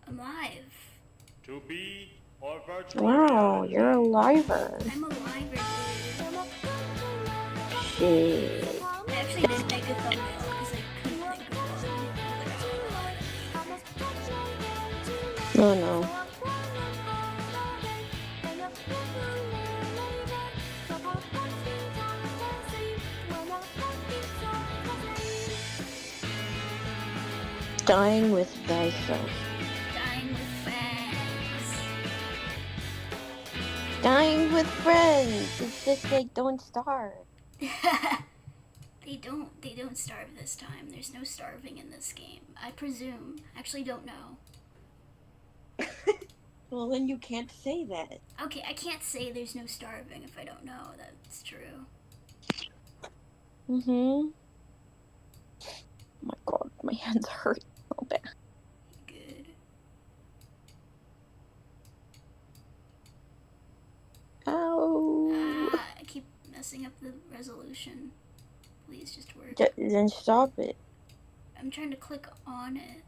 I'm live. To be or virtual Wow, reality. you're a liver. I'm a live dude. Shit. I actually didn't make a thumbnail because I couldn't think of one. Oh no. Dying with thyself. Dying with friends. Dying with friends. It's just like, don't starve. They don't starve this time. There's no starving in this game. I presume. Actually don't know. Well, then you can't say that. Okay, I can't say there's no starving if I don't know that's true. Mm-hmm. Oh my god, my hands hurt so bad. Good. Ow. I keep messing up the resolution. Please just work. Then stop it. I'm trying to click on it,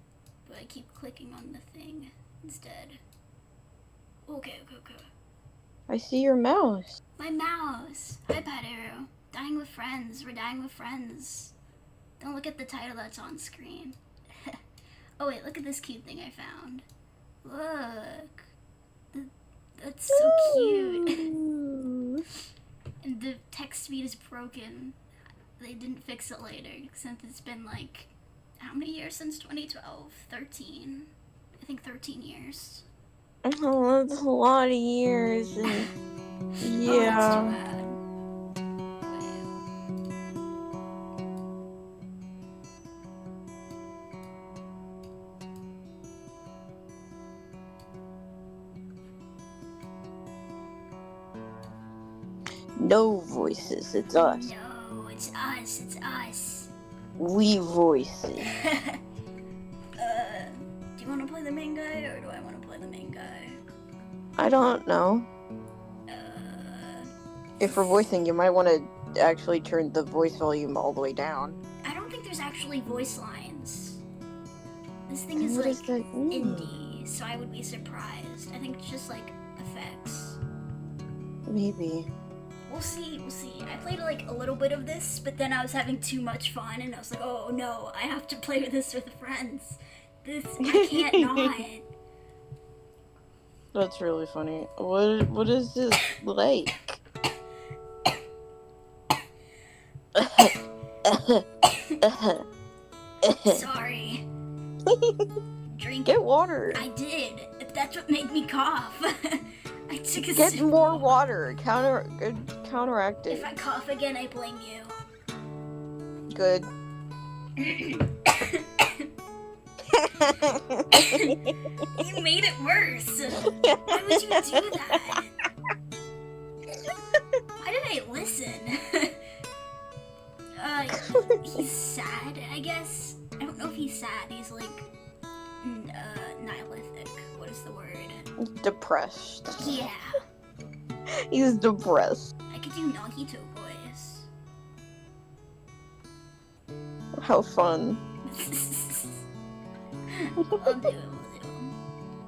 but I keep clicking on the thing instead. Okay. I see your mouse. My mouse! iPad arrow. Dying with friends. We're dying with friends. Don't look at the title that's on screen. Oh wait, look at this cute thing I found. Look. That's so cute. And the text speed is broken. They didn't fix it later, since it's been like, how many years since 2012? 13. I think 13 years. Oh, that's a lot of years. And yeah. Oh, that's too bad. No voices, it's us. No, it's us. We voices. Do you want to play the main guy, or do I want to play the main guy? I don't know. If we're voicing, you might want to actually turn the voice volume all the way down. I don't think there's actually voice lines. This thing is What like does that mean? indie, so I would be surprised. I think it's just like effects. Maybe. We'll see. I played like a little bit of this, but then I was having too much fun, and I was like, oh no, I have to play this with friends. I can't not. That's really funny. What is this like? Sorry. Drink. Get water. I did. That's what made me cough. I took a Get sip. more water. Counteract it. If I cough again, I blame you. Good. You made it worse. Why would you do that? Why did I listen? He's sad, I guess. I don't know if he's sad. He's like nihilistic. What is the word? Depressed. Yeah. He's depressed. I could do Nagito voice. How fun. I'll do it.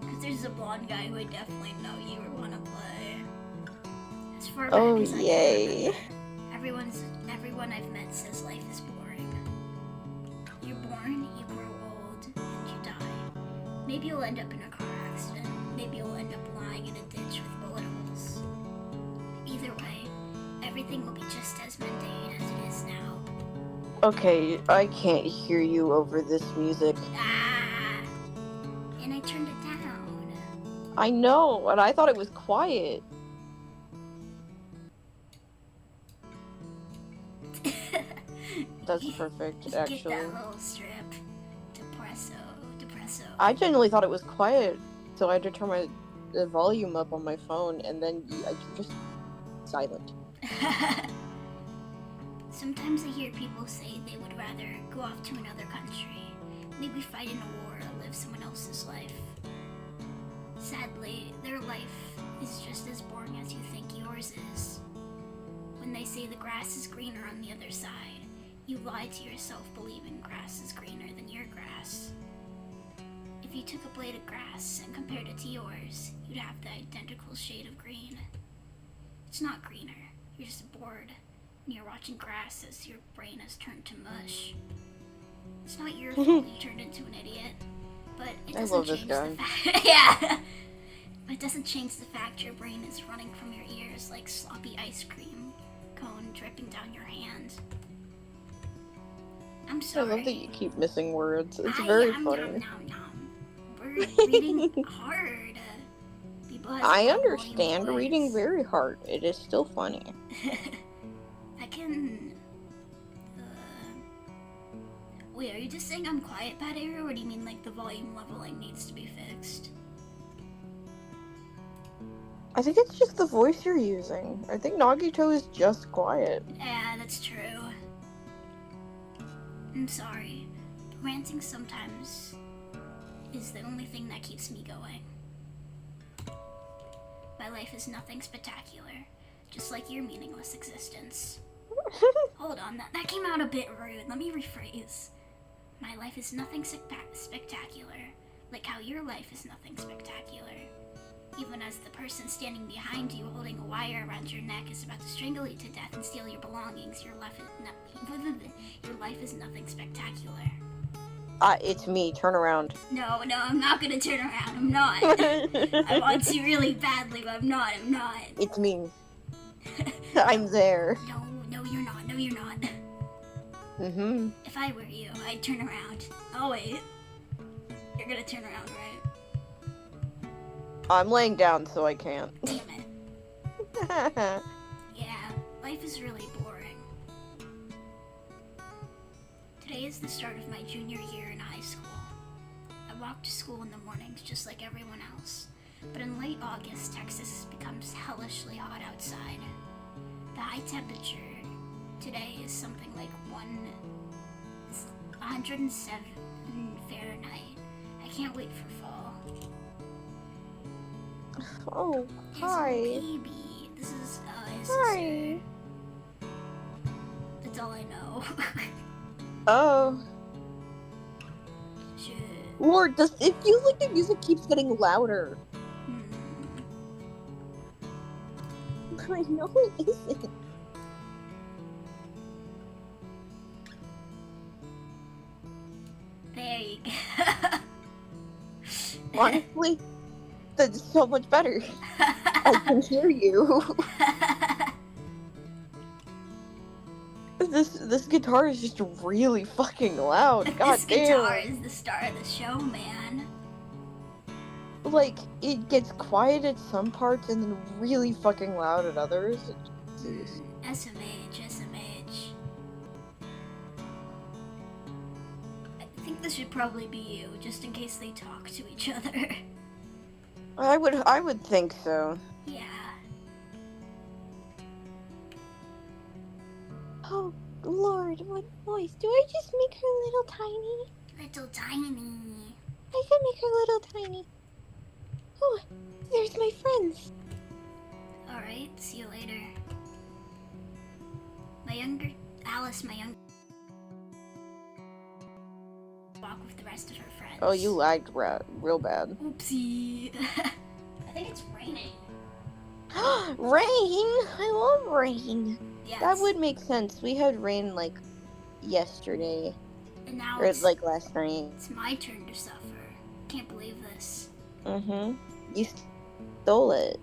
Because there's a blonde guy who I definitely know you would want to play. As far back Oh, as I yay. can remember. Everyone I've met says life is boring. You're born, you grow old, and you die. Maybe you'll end up in a car accident. Maybe you'll end up lying in a ditch with bullet holes. Either way, everything will be just as mundane as it is now. Okay, I can't hear you over this music. And I turned it down. I know, and I thought it was quiet. That's perfect, actually. Get that little strip. Depresso. I genuinely thought it was quiet, so I had to turn the volume up on my phone, and then I just silent. Sometimes I hear people say they would rather go off to another country, maybe fight in a war or live someone else's life. Sadly, their life is just as boring as you think yours is. When they say the grass is greener on the other side, you lie to yourself believing grass is greener than your grass. If If you took a blade of grass and compared it to yours, you'd have the identical shade of green. It's not greener. You're just bored, and you're watching grass as your brain has turned to mush. It's not your fault you turned into an idiot, but it doesn't change the fact. Yeah, but it doesn't change the fact your brain is running from your ears like sloppy ice cream cone dripping down your hand. I'm sorry. I love that you keep missing words. It's very funny. We're reading hard. I understand reading very hard. It is still funny. I can... Wait, are you just saying I'm quiet, Bad Arrow, or do you mean like the volume leveling needs to be fixed? I think it's just the voice you're using. I think Nagito is just quiet. Yeah, that's true. I'm sorry. Ranting sometimes is the only thing that keeps me going. My life is nothing spectacular, just like your meaningless existence. Hold on, that came out a bit rude. Let me rephrase. My life is nothing spectacular, like how your life is nothing spectacular. Even as the person standing behind you holding a wire around your neck is about to strangle you to death and steal your belongings, your life is nothing spectacular. It's me. Turn around. No, I'm not gonna turn around. I'm not. I want to really badly, but I'm not. It's me. I'm there. No, you're not. No, you're not. Mm-hmm. If I were you, I'd turn around. Oh, wait. You're gonna turn around, right? I'm laying down, so I can't. Damn it. Yeah, life is really boring. Today is the start of my junior year in high school. I walk to school in the mornings just like everyone else, but in late August, Texas becomes hellishly hot outside. The high temperature today is something like 107 Fahrenheit. I can't wait for fall. Oh, His hi. baby. This is his Hi. sister. That's all I know. Oh. Shit. Lord, it feels like the music keeps getting louder. I know it isn't. There you go. Honestly, that's so much better. I can hear you. This guitar is just really fucking loud. God This damn. guitar is the star of the show, man. Like, it gets quiet at some parts and then really fucking loud at others. Jeez. SMH. I think this should probably be you, just in case they talk to each other. I would think so. Yeah. Oh, Lord, what voice? Do I just make her little tiny? Little tiny. I can make her little tiny. Oh, there's my friends. Alright, see you later. Alice, my younger, walk with the rest of her friends. Oh, you lagged real bad. Oopsie. I think it's raining. Rain! I love rain. Yeah. That would make sense. We had rain, like, yesterday. And now Or, it's like, last night. It's my turn to suffer. Can't believe this. Mm-hmm. You stole it.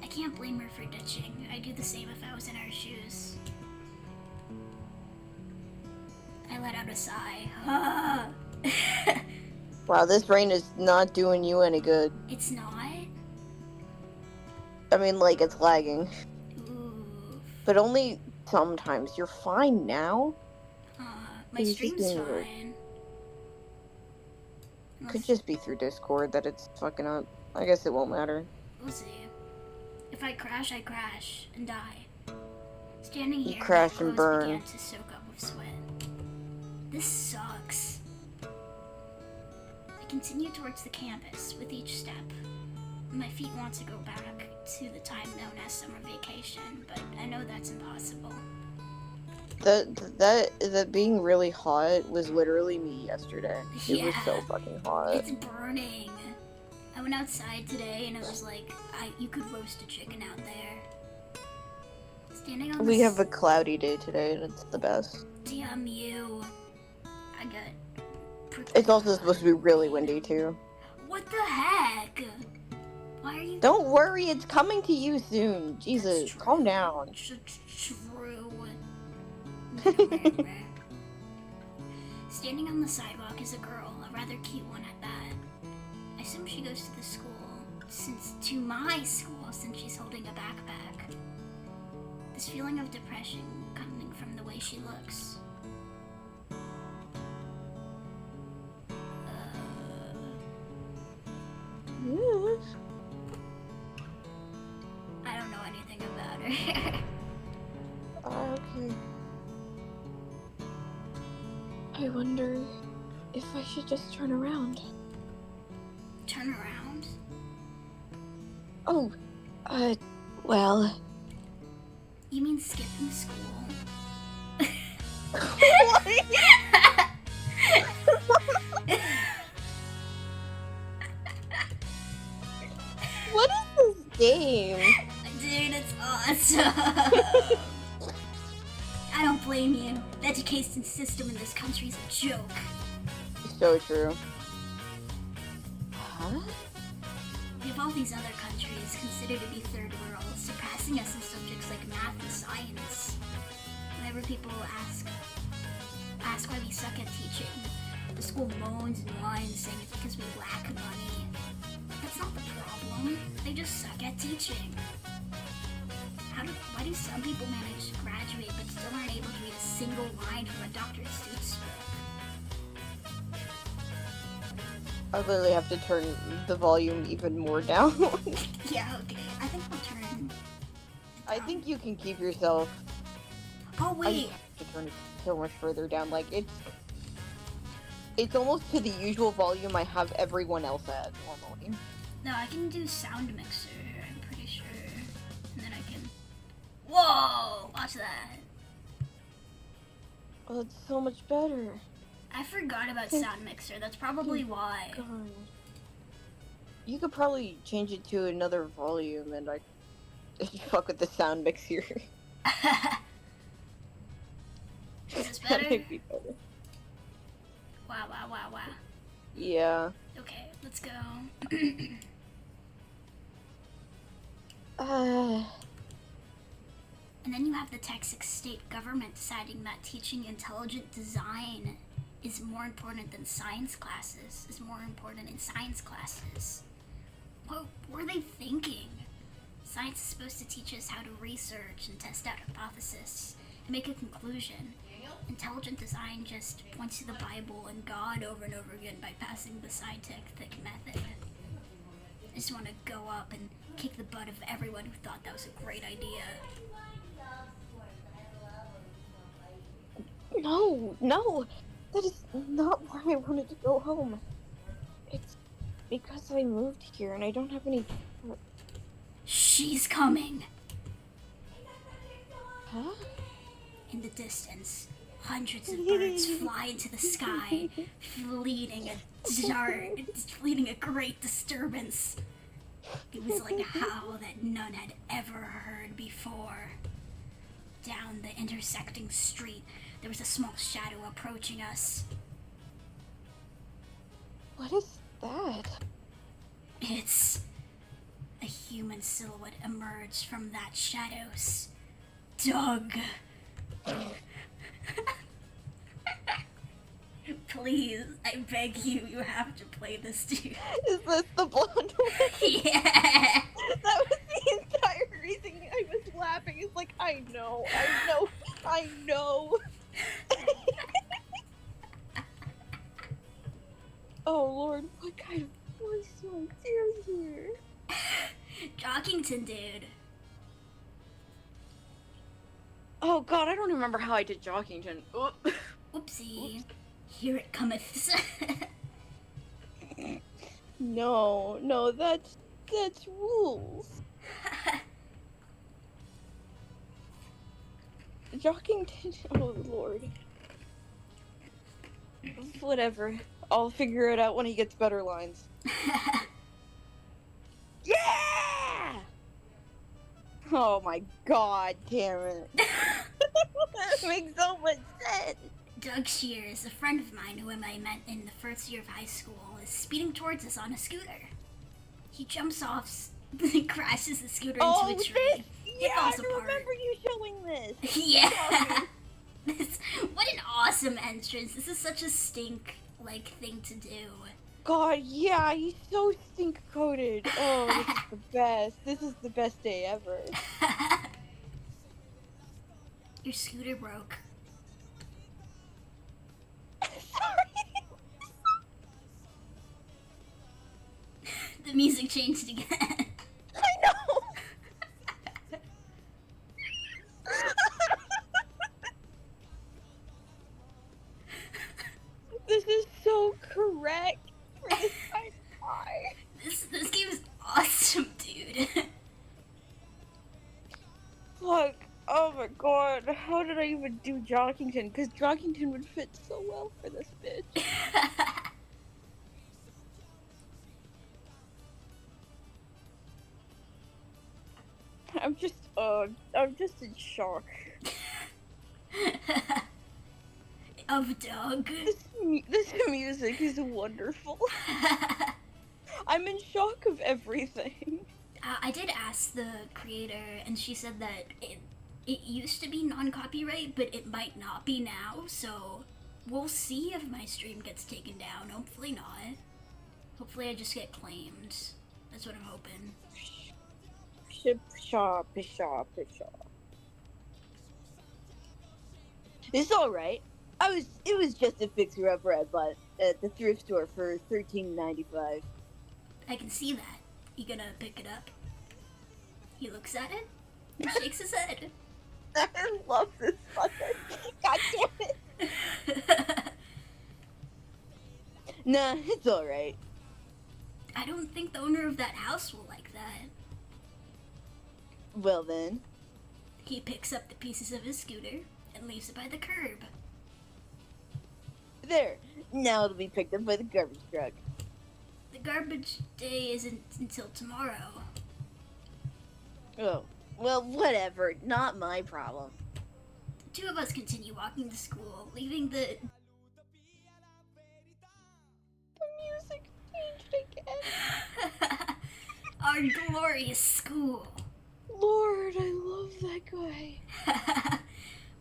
I can't blame her for ditching. I'd do the same if I was in her shoes. I let out a sigh. Wow, this rain is not doing you any good. It's not? I mean, like, it's lagging. Ooh. But only sometimes. You're fine now. My He's just stream's being rude. fine. Could just be through Discord that it's fucking up. I guess it won't matter. We'll see. If I crash and die. Standing here, crash my and clothes burn. began to soak up with sweat. This sucks. I continue towards the campus with each step. My feet want to go back to the time known as summer vacation, but I know that's impossible. That being really hot was literally me yesterday. It was so fucking hot. It's burning. I went outside today and it was like, you could roast a chicken out there. Standing on We have a cloudy day today and it's the best. Damn you. I got... It's also supposed to be really windy too. What the heck? Why are you... Don't worry, it's coming to you soon. Jesus, calm down. True. Standing on the sidewalk is a girl, a rather cute one at that. I assume she goes to the school, since she's holding a backpack. This feeling of depression coming from the way she looks. I don't know anything about her. Okay. I wonder if I should just turn around. Turn around? Oh, well. You mean skipping school? What is this game? Dude, it's awesome. I don't blame you. The education system in this country is a joke. So true. Huh? We have all these other countries considered to be third world, surpassing us in subjects like math and science. Whenever people ask why we suck at teaching, the school moans and whines saying it's because we lack money. That's not the problem. They just suck at teaching. Why do some people manage to graduate but still aren't able to read a single line from a Dr. Seuss book? I literally have to turn the volume even more down. Yeah, okay. I think I'll turn... I think you can keep yourself... Oh, wait! I have to turn it so much further down. Like, it's almost to the usual volume I have everyone else at normally. No, I can do sound mixer, I'm pretty sure. And then I can... Whoa! Watch that. Oh, it's so much better. I forgot about sound mixer. That's probably why. God. You could probably change it to another volume and I fuck with the sound mixer. Is this better? That might be better. Wow. Yeah. Okay, let's go. And then you have the Texas state government deciding that teaching intelligent design is more important than science classes, What were they thinking? Science is supposed to teach us how to research and test out hypotheses and make a conclusion. Intelligent design just points to the Bible and God over and over again by passing the scientific method. I just want to go up and kick the butt of everyone who thought that was a great idea. No, that is not why I wanted to go home. It's because I moved here and I don't have any... She's coming! Huh? In the distance, hundreds of birds fly into the sky, fleeting a great disturbance. It was like a howl that none had ever heard before. Down the intersecting street, there was a small shadow approaching us. What is that? It's... a human silhouette emerged from that shadows. Doug! Please, I beg you, you have to play this dude. Is this the blonde one? Yeah! That was the entire reason I was laughing. It's like, I know. Oh Lord, what kind of voice do I do here? Jockington, dude. Oh God, I don't remember how I did Jockington. Oopsie. Here it cometh. No, that's rules. Jockington. Oh lord. Whatever. I'll figure it out when he gets better lines. Yeah! Oh my god, damn it. That makes so much sense. Doug Shears, a friend of mine whom I met in the first year of high school, is speeding towards us on a scooter. He jumps off, crashes the scooter into a tree. Yeah, I falls apart. remember you showing this. Yeah. What an awesome entrance. This is such a stink-like thing to do. God, yeah, he's so stink-coated. Oh, this is the best. This is the best day ever. Your scooter broke. Sorry. The music changed again. I know. This is so correct for this kind of eye. This game is awesome, dude. Fuck. Oh my god. How did I even do Jockington? Because Jockington would fit so well for this bitch. I'm just in shock. Of Doug. This music is wonderful. I'm in shock of everything. I did ask the creator, and she said that it used to be non-copyright, but it might not be now, so we'll see if my stream gets taken down. Hopefully not. Hopefully I just get claimed. That's what I'm hoping. Shop. It's alright. It was just a fixer-upper I bought at the thrift store for $13.95. I can see that. You gonna pick it up? He looks at it and shakes his head. I love this fucker. God damn it. Nah, it's alright. I don't think the owner of that house will like that. Well then. He picks up the pieces of his scooter and leaves it by the curb. There. Now it'll be picked up by the garbage truck. The garbage day isn't until tomorrow. Oh. Well, whatever. Not my problem. The two of us continue walking to school, leaving the music changed again. our glorious school. Lord, I love that guy.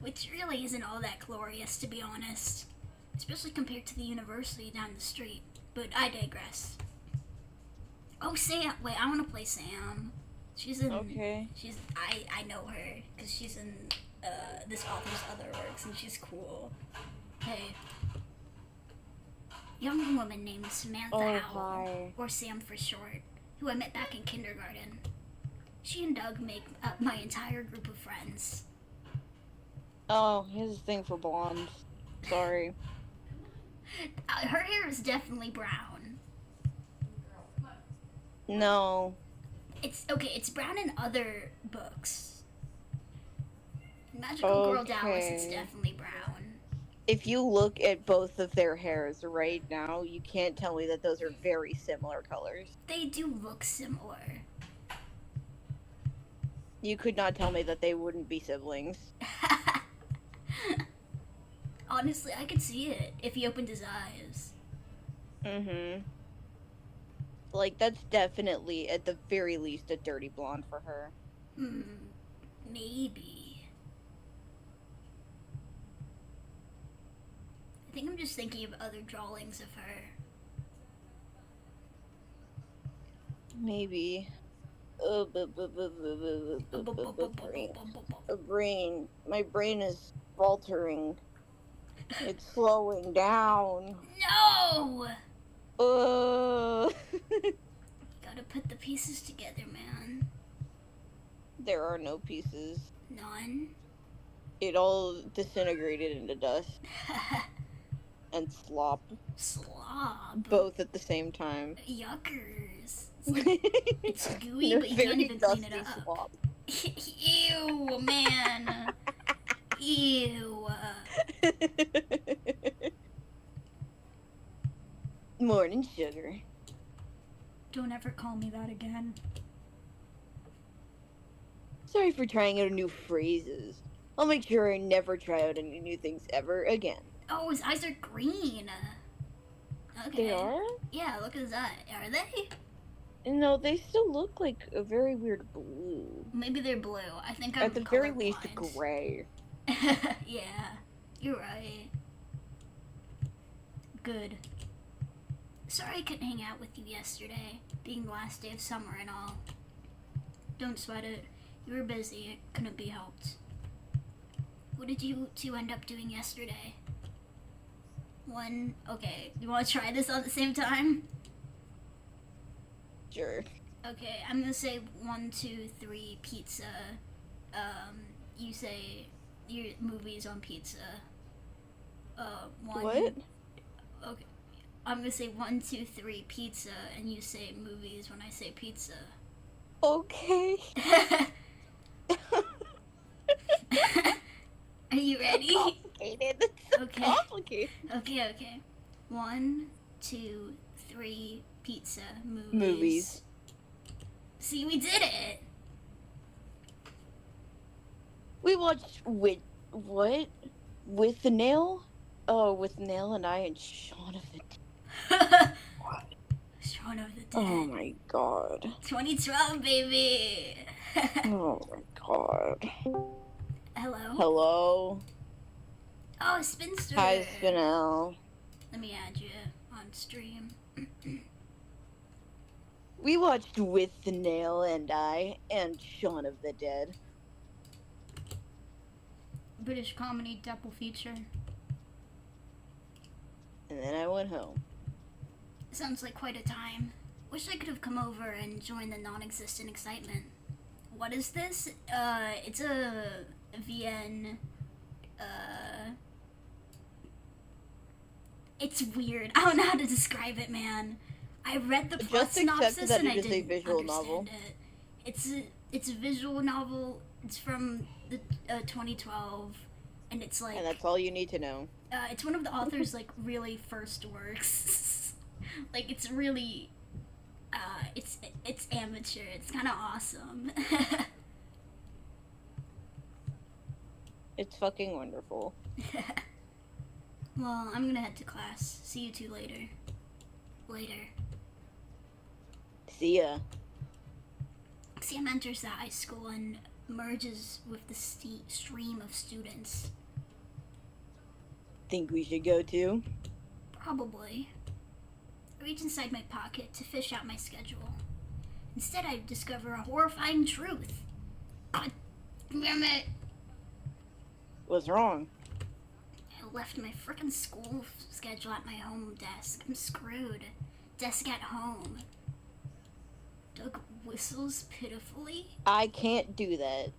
Which really isn't all that glorious, to be honest. Especially compared to the university down the street. But I digress. Oh, Sam. Wait, I want to play Sam. She's in... Okay. I know her, because she's in this author's other works, and she's cool. Hey. Young woman named Samantha Howell, hi. or Sam for short, who I met back in kindergarten. She and Doug make up my entire group of friends. Oh, he has a thing for blondes. Sorry. Her hair is definitely brown. No. It's brown in other books. In Magical Girl Dallas, it's definitely brown. If you look at both of their hairs right now, you can't tell me that those are very similar colors. They do look similar. You could not tell me that they wouldn't be siblings. Honestly, I could see it if he opened his eyes. Mm-hmm. Like, that's definitely, at the very least, a dirty blonde for her. Maybe. I think I'm just thinking of other drawings of her. Maybe. Brain. My brain is faltering. It's slowing down. No! Gotta put the pieces together, man. There are no pieces. None? It all disintegrated into dust. And slop. Slob? Both at the same time. Yuckers. It's gooey, but you can't even clean it up. Slop. Ew, man. Ew. Morning, sugar. Don't ever call me that again. Sorry for trying out new phrases. I'll make sure I never try out any new things ever again. Oh, his eyes are green. Okay. They are? Yeah, look at his eye. Are they? No, they still look like a very weird blue. Maybe they're blue. I think I'm At the very colorblind. least, gray. Yeah, you're right. Good. Sorry I couldn't hang out with you yesterday, being the last day of summer and all. Don't sweat it. You were busy. It couldn't be helped. What did you two end up doing yesterday? Okay, you want to try this at the same time? Sure. Okay, I'm gonna say 1, 2, 3, pizza. You say your movies on pizza. What? Okay, I'm gonna say 1, 2, 3, pizza, and you say movies when I say pizza. Okay. Are you ready? Complicated. That's so Okay. complicated. Okay. 1, 2, 3, pizza, Movies. See, we did it. We watched what? With the Nail? Oh, with Nail and I and Shaun of the Dead. Shaun of the Dead. Oh my god. 2012, baby. Oh my god. Hello. Hello. Oh, Spinster. Hi, Spinel. Let me add you on stream. We watched With the Nail and I and Shaun of the Dead. British comedy double feature. And then I went home. Sounds like quite a time. Wish I could have come over and joined the non-existent excitement. What is this? It's a VN. It's weird. I don't know how to describe it, man. I read the plot Just accept synopsis that and it I is a didn't visual understand novel. it. It's a visual novel. It's from the 2012, and it's like And that's all you need to know. it's one of the author's like really first works. Like it's really it's amateur. It's kind of awesome. It's fucking wonderful. Well, I'm gonna head to class. See you two later. Later. See ya. Sam enters the high school and merges with the stream of students. Think we should go too? Probably. I reach inside my pocket to fish out my schedule. Instead, I discover a horrifying truth. God damn it! What's wrong? I left my frickin' school schedule at my home desk. I'm screwed. Desk at home. Doug whistles pitifully. I can't do that.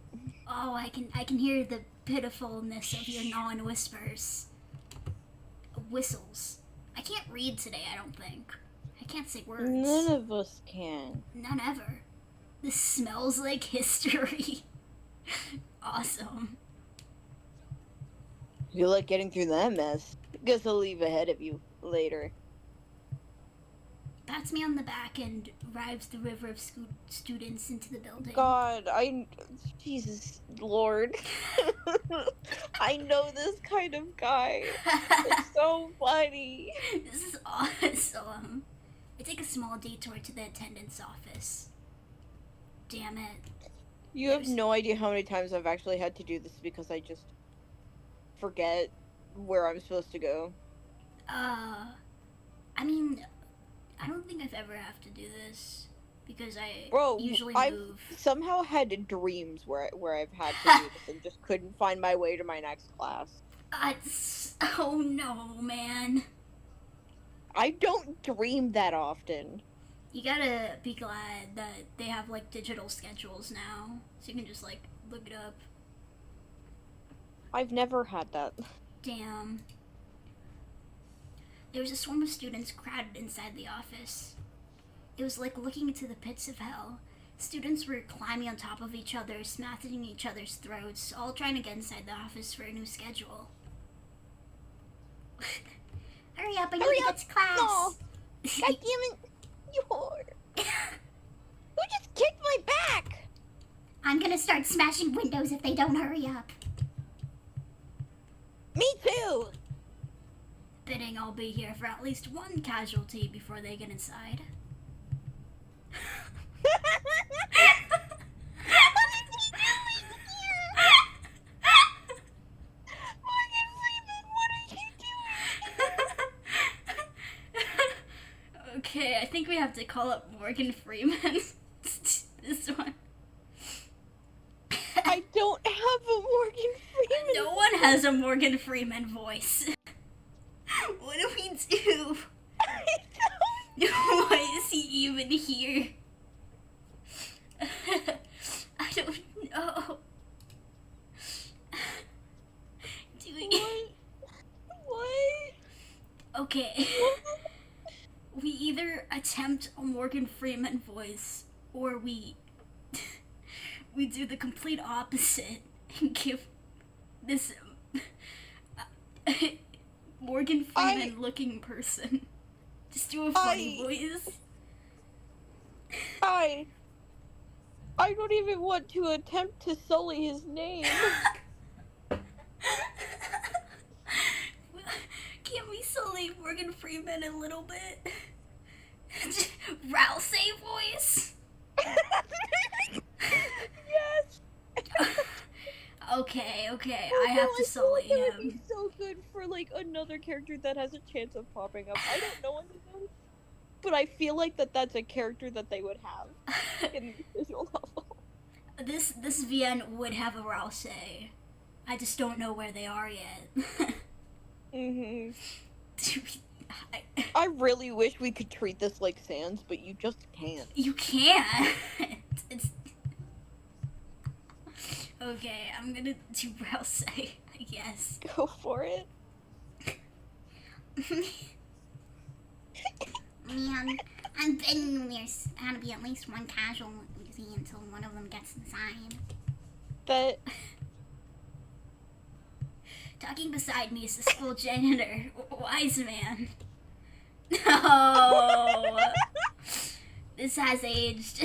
Oh, I can hear the pitifulness of your gnawing whispers. Whistles. I can't read today, I don't think. I can't say words. None of us can. None ever. This smells like history. Awesome. Good luck getting through that mess. Guess I'll leave ahead of you later. Pats me on the back and drives the river of students into the building. God, Jesus Lord. I know this kind of guy. It's so funny. This is awesome. I take a small detour to the attendant's office. Damn it. You have no idea how many times I've actually had to do this because I just forget where I'm supposed to go. I mean, I don't think I've ever have to do this because I usually I've move. somehow had dreams where I've had to do this and just couldn't find my way to my next class. Oh no, man. I don't dream that often. You gotta be glad that they have like digital schedules now, so you can just like look it up. I've never had that. Damn. There was a swarm of students crowded inside the office. It was like looking into the pits of hell. Students were climbing on top of each other, smashing each other's throats, all trying to get inside the office for a new schedule. Hurry up, I need to get to class! No. God damn it! You whore! Who just kicked my back? I'm gonna start smashing windows if they don't hurry up. Me too! Bidding I'll be here for at least one casualty before they get inside. What is he doing here? Morgan Freeman, what are you doing? Okay, I think we have to call up Morgan Freeman. This one. I don't have a Morgan Freeman. No one has a Morgan Freeman voice. What do we do? Why is he even here? I don't know. What? Okay. We either attempt a Morgan Freeman voice, or we do the complete opposite and give this Morgan Freeman looking person just do a funny voice. I don't even want to attempt to sully his name. Can't we sully Morgan Freeman a little bit? Rousey voice? Yes. Okay, I have to sully That would him. be so good for like another character that has a chance of popping up. I don't know anything, but I feel like that's a character that they would have in the visual novel. This VN would have a Rousey. I just don't know where they are yet. Mhm. I really wish we could treat this like Sans, but you just can't. You can't. It's... Okay, I'm gonna do Rousey, I guess. Go for it. Man, I'm betting there's gotta be at least one casualty until one of them gets inside. That Talking beside me is the school janitor, Wise Man. No! This has aged.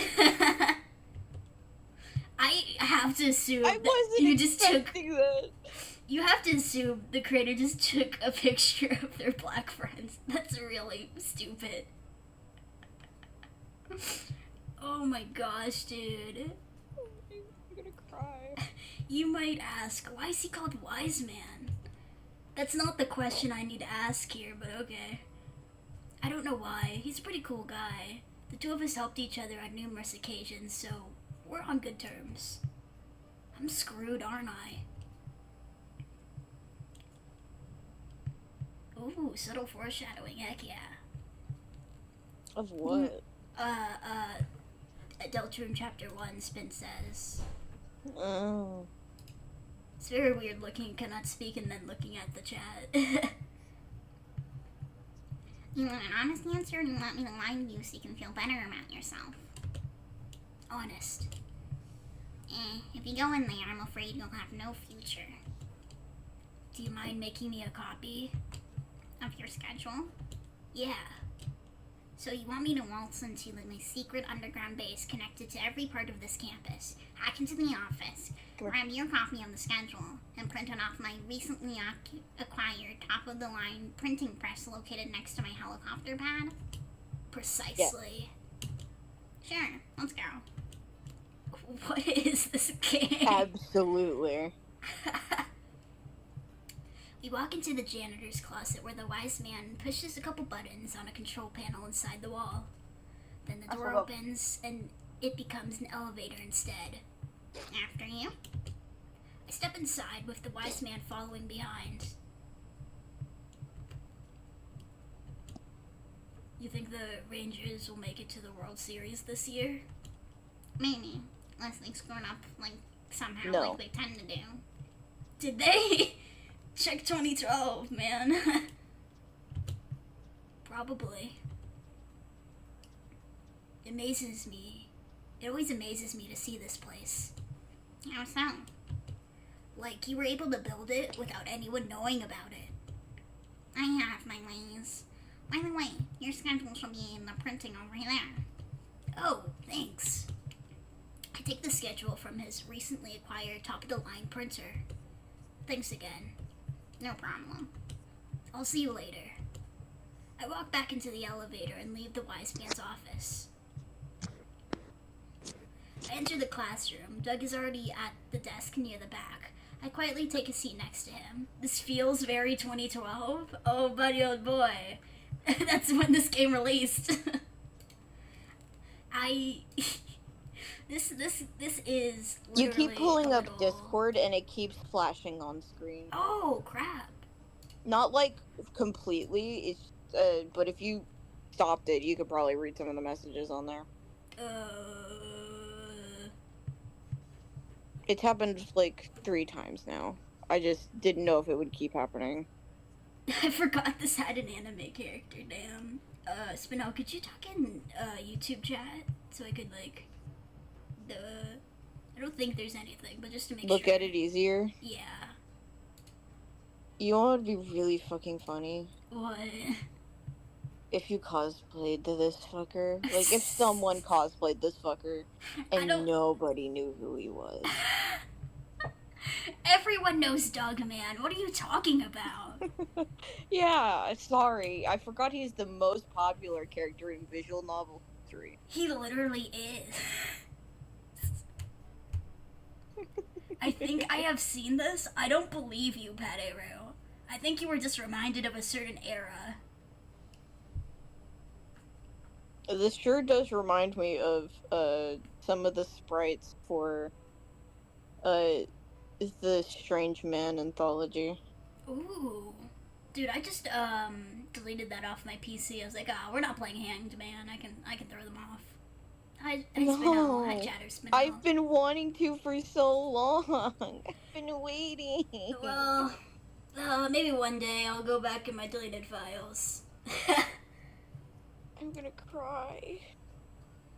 I have to assume I that wasn't you just took. expecting that. You have to assume the creator just took a picture of their black friends. That's really stupid. Oh my gosh, dude. I'm gonna cry. You might ask, why is he called Wise Man? That's not the question I need to ask here, but okay. I don't know why. He's a pretty cool guy. The two of us helped each other on numerous occasions, so we're on good terms. I'm screwed, aren't I? Ooh, subtle foreshadowing, heck yeah. Of what? Deltarune Chapter 1, Spin says. Oh. It's very weird looking, cannot speak, and then looking at the chat. You want an honest answer, or do you want me to lie to you so you can feel better about yourself? Honest. If you go in there, I'm afraid you'll have no future. Do you mind making me a copy of your schedule? Yeah. So you want me to waltz into my secret underground base connected to every part of this campus, hack into the office, grab your copy of the schedule, and print it off my recently acquired top-of-the-line printing press located next to my helicopter pad? Precisely. Yeah. Sure, let's go. What is this game? Absolutely. We walk into the janitor's closet where the Wise Man pushes a couple buttons on a control panel inside the wall. Then the door opens and it becomes an elevator instead. After you. I step inside with the Wise Man following behind. You think the Rangers will make it to the World Series this year? Maybe. Unless they screwed up, like, somehow, No. like they tend to do. Did they? Check 2012, man. Probably. It amazes me It always amazes me to see this place. How so? Like, you were able to build it without anyone knowing about it. I have my ways. By the way, your schedule should be in the printing over there. Oh, thanks. I take the schedule from his recently acquired top-of-the-line printer. Thanks again. No problem. I'll see you later. I walk back into the elevator and leave the wise man's office. I enter the classroom. Doug is already at the desk near the back. I quietly take a seat next to him. This feels very 2012. Oh, buddy, old boy. That's when this game released. This is literally You keep pulling a up little- Discord and it keeps flashing on screen. Oh, crap. Not like completely, it's but if you stopped it, you could probably read some of the messages on there. It's happened like 3 times now. I just didn't know if it would keep happening. I forgot this had an anime character, damn. Spinel, could you talk in YouTube chat so I could like I don't think there's anything, but just to make Look sure. at it easier. Yeah. You know what would be really fucking funny? What? If you cosplayed this fucker. Like, if someone cosplayed this fucker and nobody knew who he was. Everyone knows Doug, man. What are you talking about? Yeah, sorry. I forgot he's the most popular character in visual novel history. He literally is. I think I have seen this. I don't believe you, Pateru. I think you were just reminded of a certain era. This sure does remind me of some of the sprites for the Strange Man anthology. Ooh. Dude, I just deleted that off my PC. I was like, we're not playing Hanged Man. I can throw them off. Hi Spinel. Hi Chatter Spinel. I've been wanting to for so long. I've been waiting. Well, maybe one day I'll go back in my deleted files. I'm gonna cry.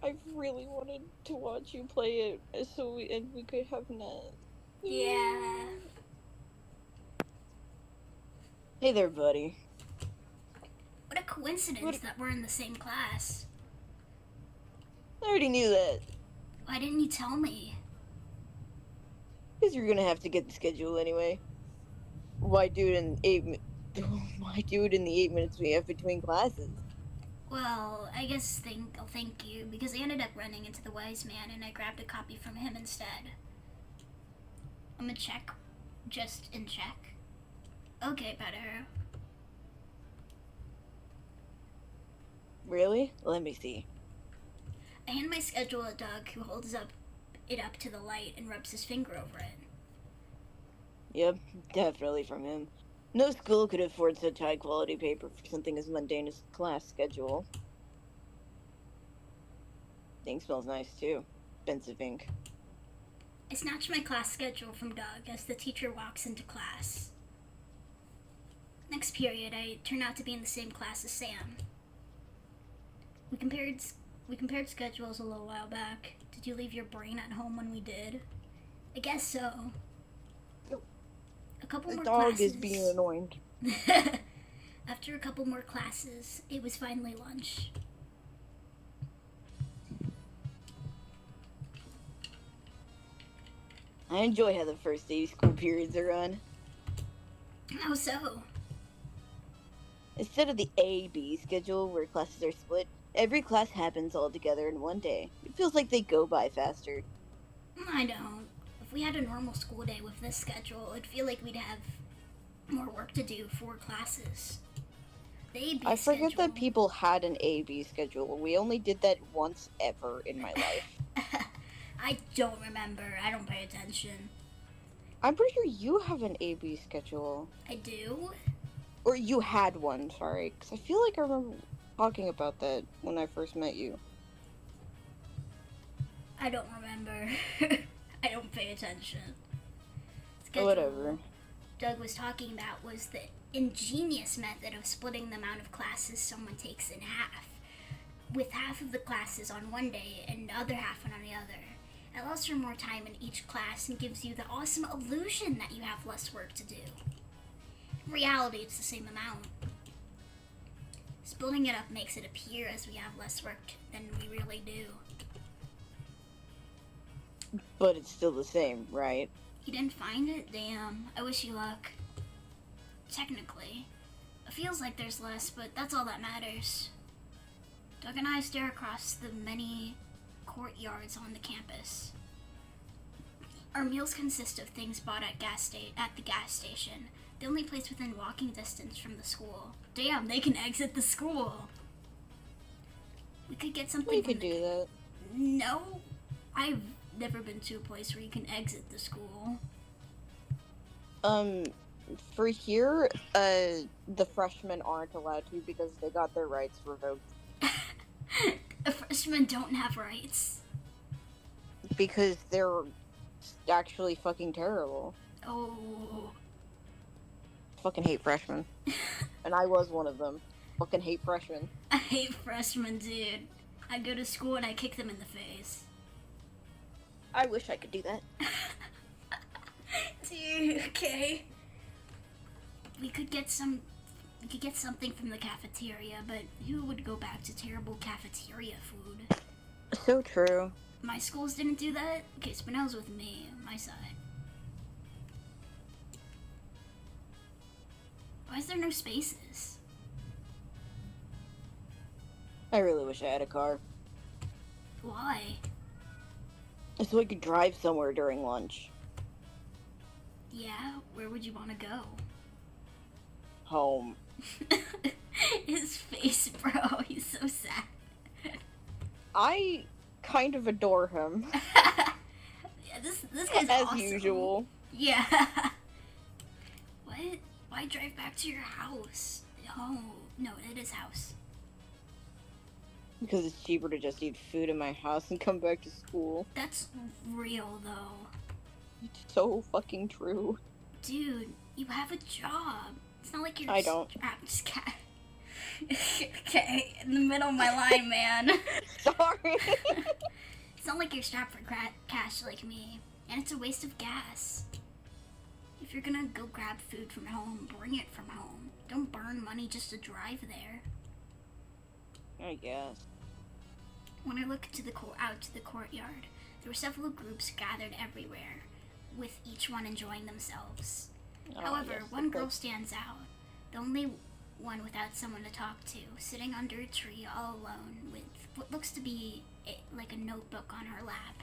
I really wanted to watch you play it so we could have Ned. Yeah. Hey there, buddy. What a coincidence that we're in the same class. I already knew that. Why didn't you tell me? Because you're gonna have to get the schedule anyway. Why do it in 8 minutes? Why do it in the 8 minutes we have between classes? Well, I guess I'll thank you, because I ended up running into the wise man and I grabbed a copy from him instead. I'm gonna check. Just in check. Okay, better. Really? Let me see. I hand my schedule to Doug, who holds it up to the light and rubs his finger over it. Yep, definitely from him. No school could afford such high quality paper for something as mundane as class schedule. Thing smells nice too. Expensive ink. I snatch my class schedule from Doug as the teacher walks into class. Next period, I turn out to be in the same class as Sam. We compared schedules a little while back. Did you leave your brain at home when we did? I guess so. A couple The more dog classes. is being annoying. After a couple more classes, it was finally lunch. I enjoy how the first day school periods are run. How so? Instead of the A-B schedule where classes are split, every class happens all together in one day. It feels like they go by faster. I don't. If we had a normal school day with this schedule, it'd feel like we'd have more work to do for classes. The A-B I forget schedule... that people had an A-B schedule. We only did that once ever in my life. I don't remember. I don't pay attention. I'm pretty sure you have an A-B schedule. I do? Or you had one, sorry. Because I feel like I remember talking about that when I first met you. I don't remember. I don't pay attention. Whatever. Doug was talking about was the ingenious method of splitting the amount of classes someone takes in half. with half of the classes on one day and the other half on the other. It allows for more time in each class and gives you the awesome illusion that you have less work to do. In reality, it's the same amount. Splitting it up makes it appear as we have less work than we really do. But it's still the same, right? You didn't find it? Damn. I wish you luck. Technically. It feels like there's less, but that's all that matters. Doug and I stare across the many courtyards on the campus. Our meals consist of things bought at the gas station, the only place within walking distance from the school. Damn, they can exit the school. We could get something. We could do that. No, I've never been to a place where you can exit the school. For here, the freshmen aren't allowed to because they got their rights revoked. Freshmen don't have rights. Because they're actually fucking terrible. Oh. Fucking hate freshmen. And I was one of them. Fucking hate freshmen. I hate freshmen, dude. I go to school and I kick them in the face. I wish I could do that. Dude, okay. We could get something from the cafeteria, but who would go back to terrible cafeteria food? So true. My schools didn't do that? Okay, Spinell's with me, on my side. Why is there no spaces? I really wish I had a car. Why? So I could drive somewhere during lunch. Yeah, where would you want to go? Home. His face, bro, he's so sad. I kind of adore him. Yeah, this guy's As awesome. usual. Yeah. What? Why drive back to your house? Oh, no, it is house. Because it's cheaper to just eat food in my house and come back to school. That's real, though. It's so fucking true. Dude, you have a job. It's not like you're I don't. strapped. Okay, in the middle of my line, man. Sorry. It's not like you're strapped for cash like me. And it's a waste of gas. If you're gonna go grab food from home, bring it from home. Don't burn money just to drive there. I guess. When I looked out to the courtyard, there were several groups gathered everywhere, with each one enjoying themselves. However, yes, one of girl course. stands out, the only one without someone to talk to, sitting under a tree all alone with what looks to be like a notebook on her lap.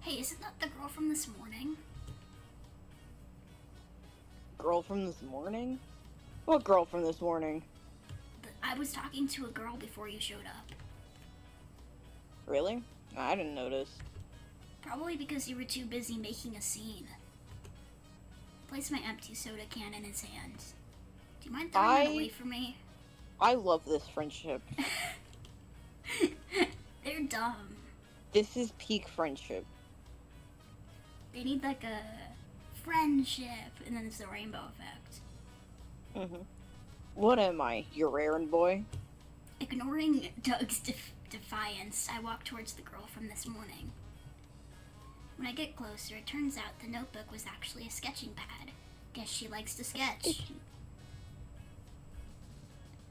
Hey, isn't that the girl from this morning? Girl from this morning? What girl from this morning? I was talking to a girl before you showed up. Really? I didn't notice. Probably because you were too busy making a scene. Place my empty soda can in his hand. Do you mind throwing it away from me? I love this friendship. They're dumb. This is peak friendship. They need like a friendship, and then it's the rainbow effect. Mm-hmm. What am I, your errand boy? Ignoring Doug's defiance, I walk towards the girl from this morning. When I get closer, it turns out the notebook was actually a sketching pad. Guess she likes to sketch.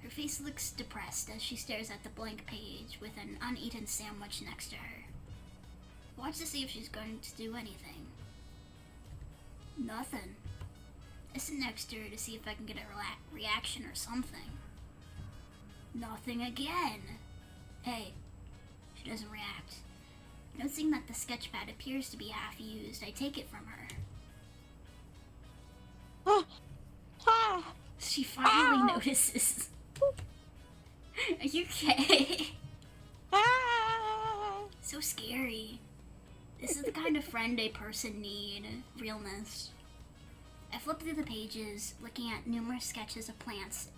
Her face looks depressed as she stares at the blank page with an uneaten sandwich next to her. Watch to see if she's going to do anything. Nothing. I sit next to her to see if I can get a reaction or something. Nothing again. Hey, she doesn't react. Noticing that the sketchpad appears to be half used, I take it from her. Ah! She finally notices. Are you okay? Ah! So scary. This is the kind of friend a person need. Realness. I flip through the pages, looking at numerous sketches of plants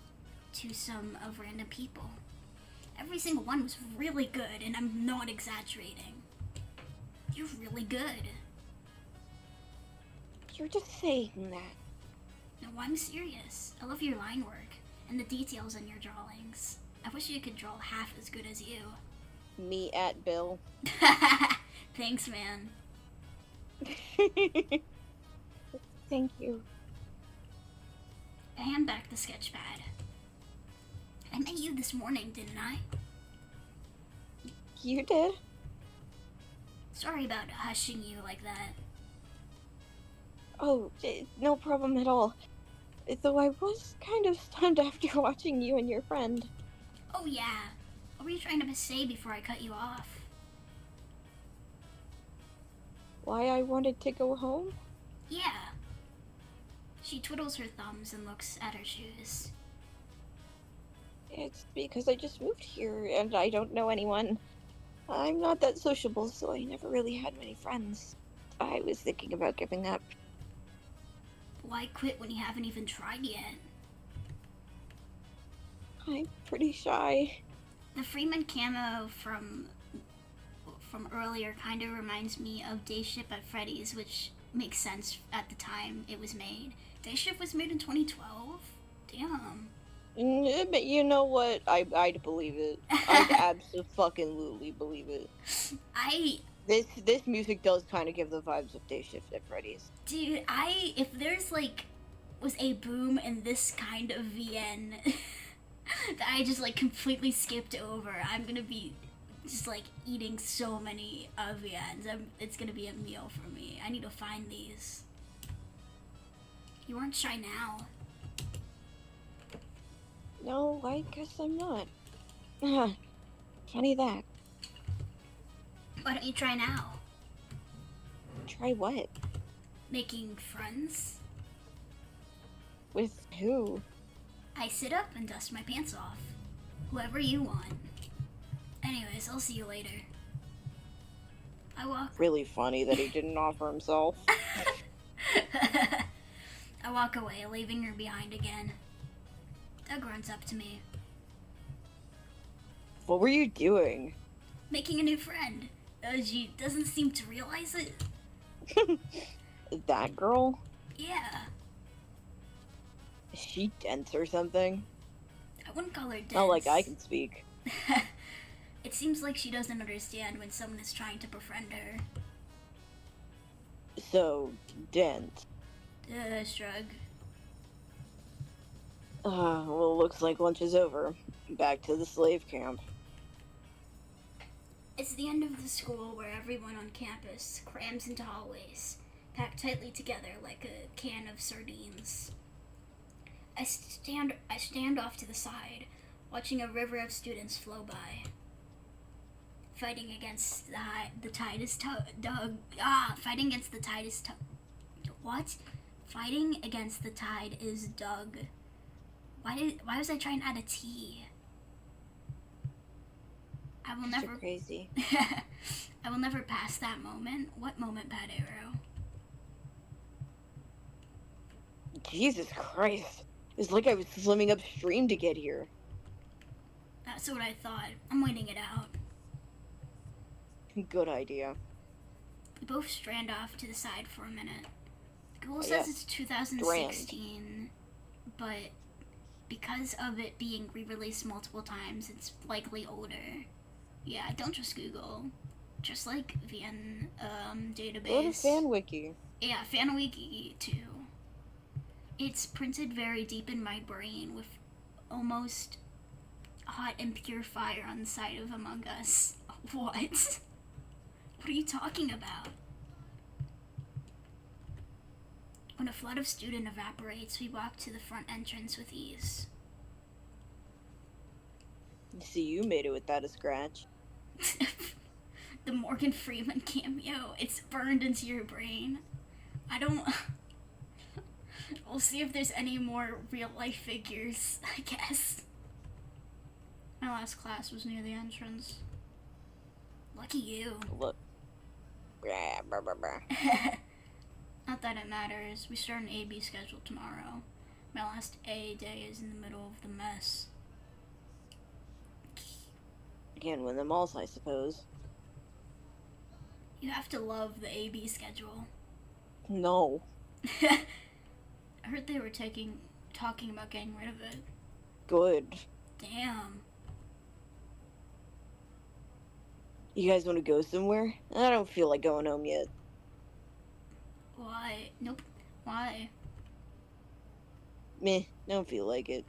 to some of random people. Every single one was really good, and I'm not exaggerating. You're really good. You're just saying that. No, I'm serious. I love your line work and the details in your drawings. I wish you could draw half as good as you. Me at Bill. Thanks, man. Thank you. I hand back the sketch pad. I met you this morning, didn't I? You did? Sorry about hushing you like that. Oh, no problem at all. Though I was kind of stunned after watching you and your friend. Oh yeah. What were you trying to say before I cut you off? Why I wanted to go home? Yeah. She twiddles her thumbs and looks at her shoes. It's because I just moved here and I don't know anyone. I'm not that sociable, so I never really had many friends. I was thinking about giving up. Why quit when you haven't even tried yet? I'm pretty shy. The Freeman camo from earlier kind of reminds me of Day Shift at Freddy's, which makes sense at the time it was made. Day Shift was made in 2012? Damn. But you know what? I'd believe it. I'd absolutely believe it. This music does kind of give the vibes of Day Shift at Freddy's. Dude, if there's was a boom in this kind of VN that I just completely skipped over, I'm gonna be just eating so many VNs. It's gonna be a meal for me. I need to find these. You aren't shy now. No, I guess I'm not. Funny that. Why don't you try now? Try what? Making friends? With who? I sit up and dust my pants off. Whoever you want. Anyways, I'll see you later. I walk. Really funny that he didn't offer himself. I walk away, leaving her behind again. Doug runs up to me. What were you doing? Making a new friend. She doesn't seem to realize it. That girl? Yeah. Is she dense or something? I wouldn't call her dense. Not like I can speak. It seems like she doesn't understand when someone is trying to befriend her. So, dense. Shrug. Well, looks like lunch is over. Back to the slave camp. It's the end of the school where everyone on campus crams into hallways, packed tightly together like a can of sardines. I stand off to the side, watching a river of students flow by. Fighting against the tide is Doug. Fighting against the tide is what? Fighting against the tide is Doug. Why was I trying to add a T? I will never. You're crazy. I will never pass that moment. What moment, Bad Arrow? Jesus Christ. It's like I was swimming upstream to get here. That's what I thought. I'm waiting it out. Good idea. We both strand off to the side for a minute. Google Yeah. says it's 2016, but because of it being re-released multiple times, it's likely older. Yeah, don't trust Google. Just like VN database. Go to FanWiki. Yeah, FanWiki too. It's printed very deep in my brain with almost hot and pure fire on the side of Among Us. What? What are you talking about? When a flood of student evaporates, we walk to the front entrance with ease. See, you made it without a scratch. The Morgan Freeman cameo, it's burned into your brain. I don't... We'll see if there's any more real-life figures, I guess. My last class was near the entrance. Lucky you. Look. Brah, brah, brah, brah. Not that it matters. We start an AB schedule tomorrow. My last A day is in the middle of the mess. Can't win them all, I suppose. You have to love the AB schedule. No. I heard they were talking about getting rid of it. Good. Damn. You guys want to go somewhere? I don't feel like going home yet. Why? Nope. Why? Meh, don't feel like it.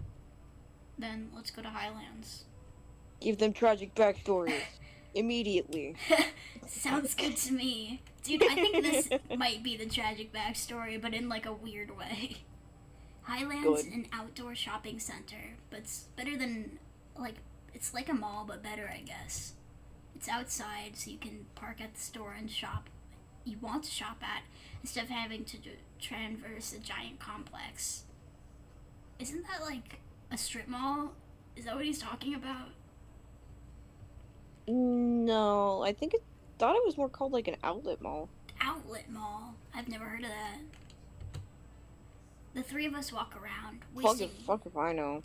Then let's go to Highlands. Give them tragic backstories. Immediately. Sounds good to me. Dude, I think this might be the tragic backstory, but in like a weird way. Highlands, an outdoor shopping center, but it's better than, like, it's like a mall, but better, I guess. It's outside, so you can park at the store and shop you want to shop at, instead of having to traverse a giant complex. Isn't that like a strip mall? Is that what he's talking about? No, I thought it was more called like an outlet mall. Outlet mall? I've never heard of that. The three of us walk around, Fuck if I know.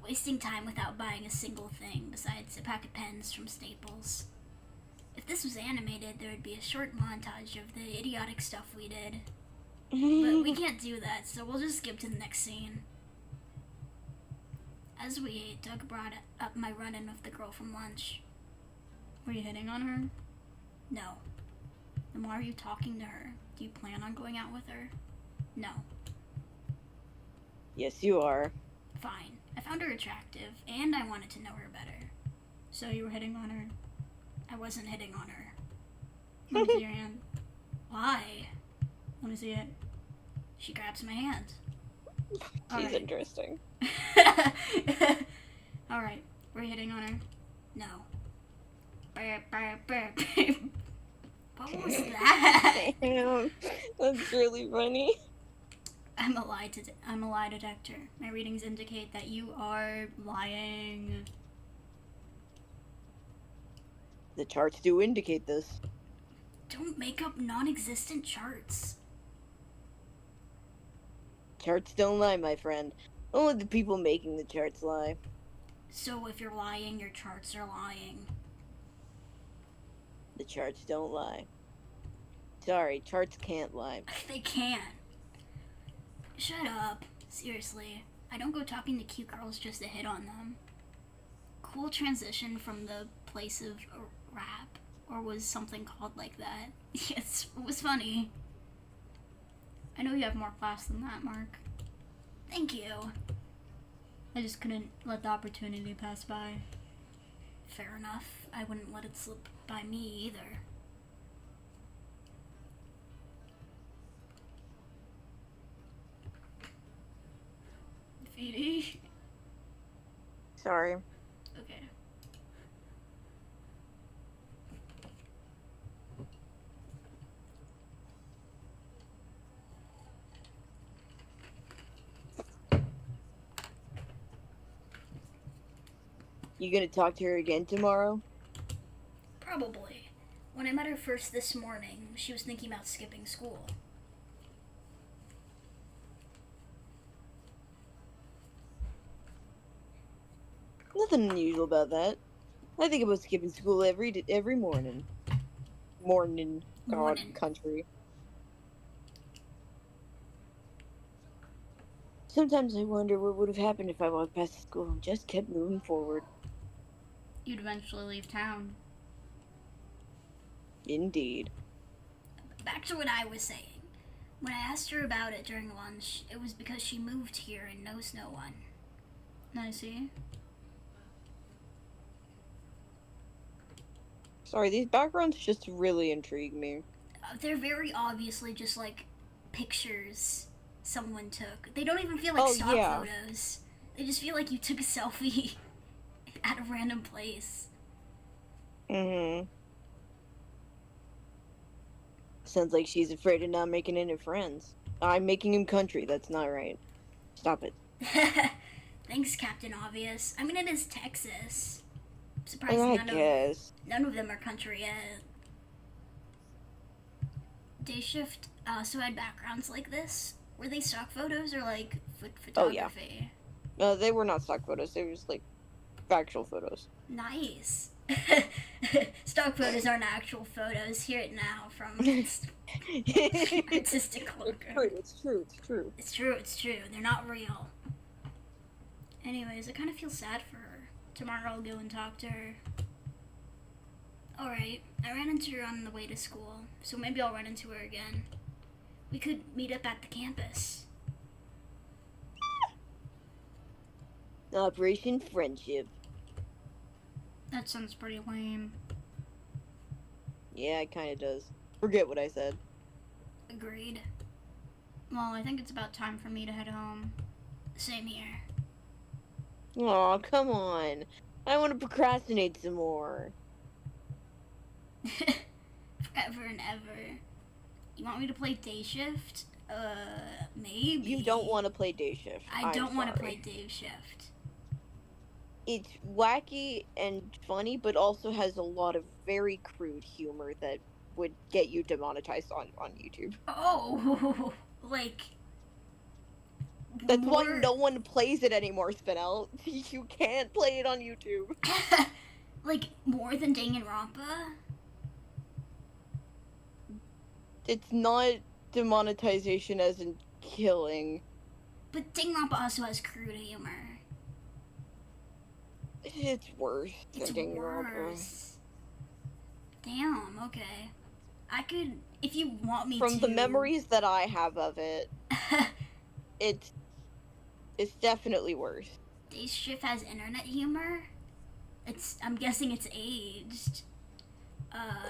wasting time without buying a single thing besides a pack of pens from Staples. If this was animated, there would be a short montage of the idiotic stuff we did. But we can't do that, so we'll just skip to the next scene. As we ate, Doug brought up my run-in with the girl from lunch. Were you hitting on her? No. Then why are you talking to her? Do you plan on going out with her? No. Yes, you are. Fine. I found her attractive, and I wanted to know her better. So you were hitting on her? I wasn't hitting on her. Let me see your hand. Why? Let me see it. She grabs my hand. She's interesting. Alright, we're hitting on her? No. What was that? Damn, that's really funny. I'm a lie detector. My readings indicate that you are lying. The charts do indicate this. Don't make up non-existent charts. Charts don't lie, my friend. Only the people making the charts lie. So if you're lying, your charts are lying. The charts don't lie. Sorry, charts can't lie. They can. Shut up. Seriously. I don't go talking to cute girls just to hit on them. Cool transition from the place of rap. Or was something called like that. Yes, it was funny. I know you have more class than that, Mark. Thank you. I just couldn't let the opportunity pass by. Fair enough. I wouldn't let it slip by me either. Feedy? Sorry. Okay. You gonna talk to her again tomorrow? Probably. When I met her first this morning, she was thinking about skipping school. Nothing unusual about that. I think about skipping school every morning. Morning. Country. Sometimes I wonder what would have happened if I walked past the school and just kept moving forward. You'd eventually leave town. Indeed. Back to what I was saying. When I asked her about it during lunch, it was because she moved here and knows no one. I see. Sorry, these backgrounds just really intrigue me. They're very obviously just like pictures someone took. They don't even feel like stock photos. They just feel like you took a selfie at a random place. Mm-hmm. Sounds like she's afraid of not making any friends. I'm making him country. That's not right. Stop it. Thanks, Captain Obvious. I mean, it is Texas. I'm surprised none of them are country yet. Day shift also had backgrounds like this. Were they stock photos or like photography? Oh, yeah. They were not stock photos. They were just like factual photos. Nice. Stock photos aren't actual photos. Hear it now from artistic Loko. It's true. It's true. They're not real. Anyways, I kind of feel sad for her. Tomorrow I'll go and talk to her. Alright. alright. I ran into her on the way to school, so maybe I'll run into her again. We could meet up at the campus. Operation Friendship. That sounds pretty lame. Yeah, it kind of does. Forget what I said. Agreed. Well, I think it's about time for me to head home. Same here. Aw, come on. I want to procrastinate some more. Forever and ever. You want me to play day shift? Maybe. You don't want to play day shift. I don't want to play day shift. It's wacky and funny, but also has a lot of very crude humor that would get you demonetized on YouTube. Oh, like... That's why no one plays it anymore, Spinel. You can't play it on YouTube. Like, more than Danganronpa? It's not demonetization as in killing. But Danganronpa also has crude humor. It's worse It's than Danganronpa. worse. Damn, okay. I could, if you want me to... From the memories that I have of it, it's definitely worse. Day Shift has internet humor? I'm guessing it's aged.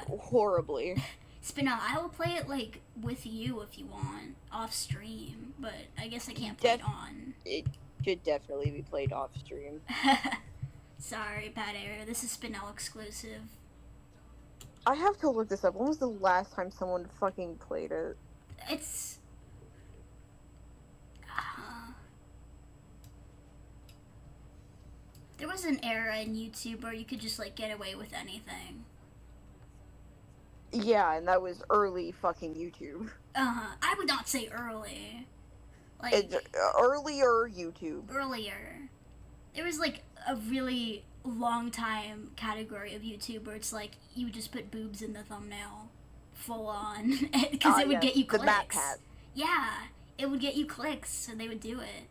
Horribly. Spinel, I will play it, like, with you if you want, off stream, but I guess I can't play it on. It should definitely be played off stream. Sorry, bad error. This is Spinel exclusive. I have to look this up. When was the last time someone fucking played it? It's... There was an era in YouTube where you could just, like, get away with anything. Yeah, and that was early fucking YouTube. I would not say early. Like... It's earlier YouTube. Earlier. There was, like, a really long time category of YouTube where it's like, you just put boobs in the thumbnail. Full on. Because it would get you clicks. The Matt Pat. Yeah, it would get you clicks, so they would do it.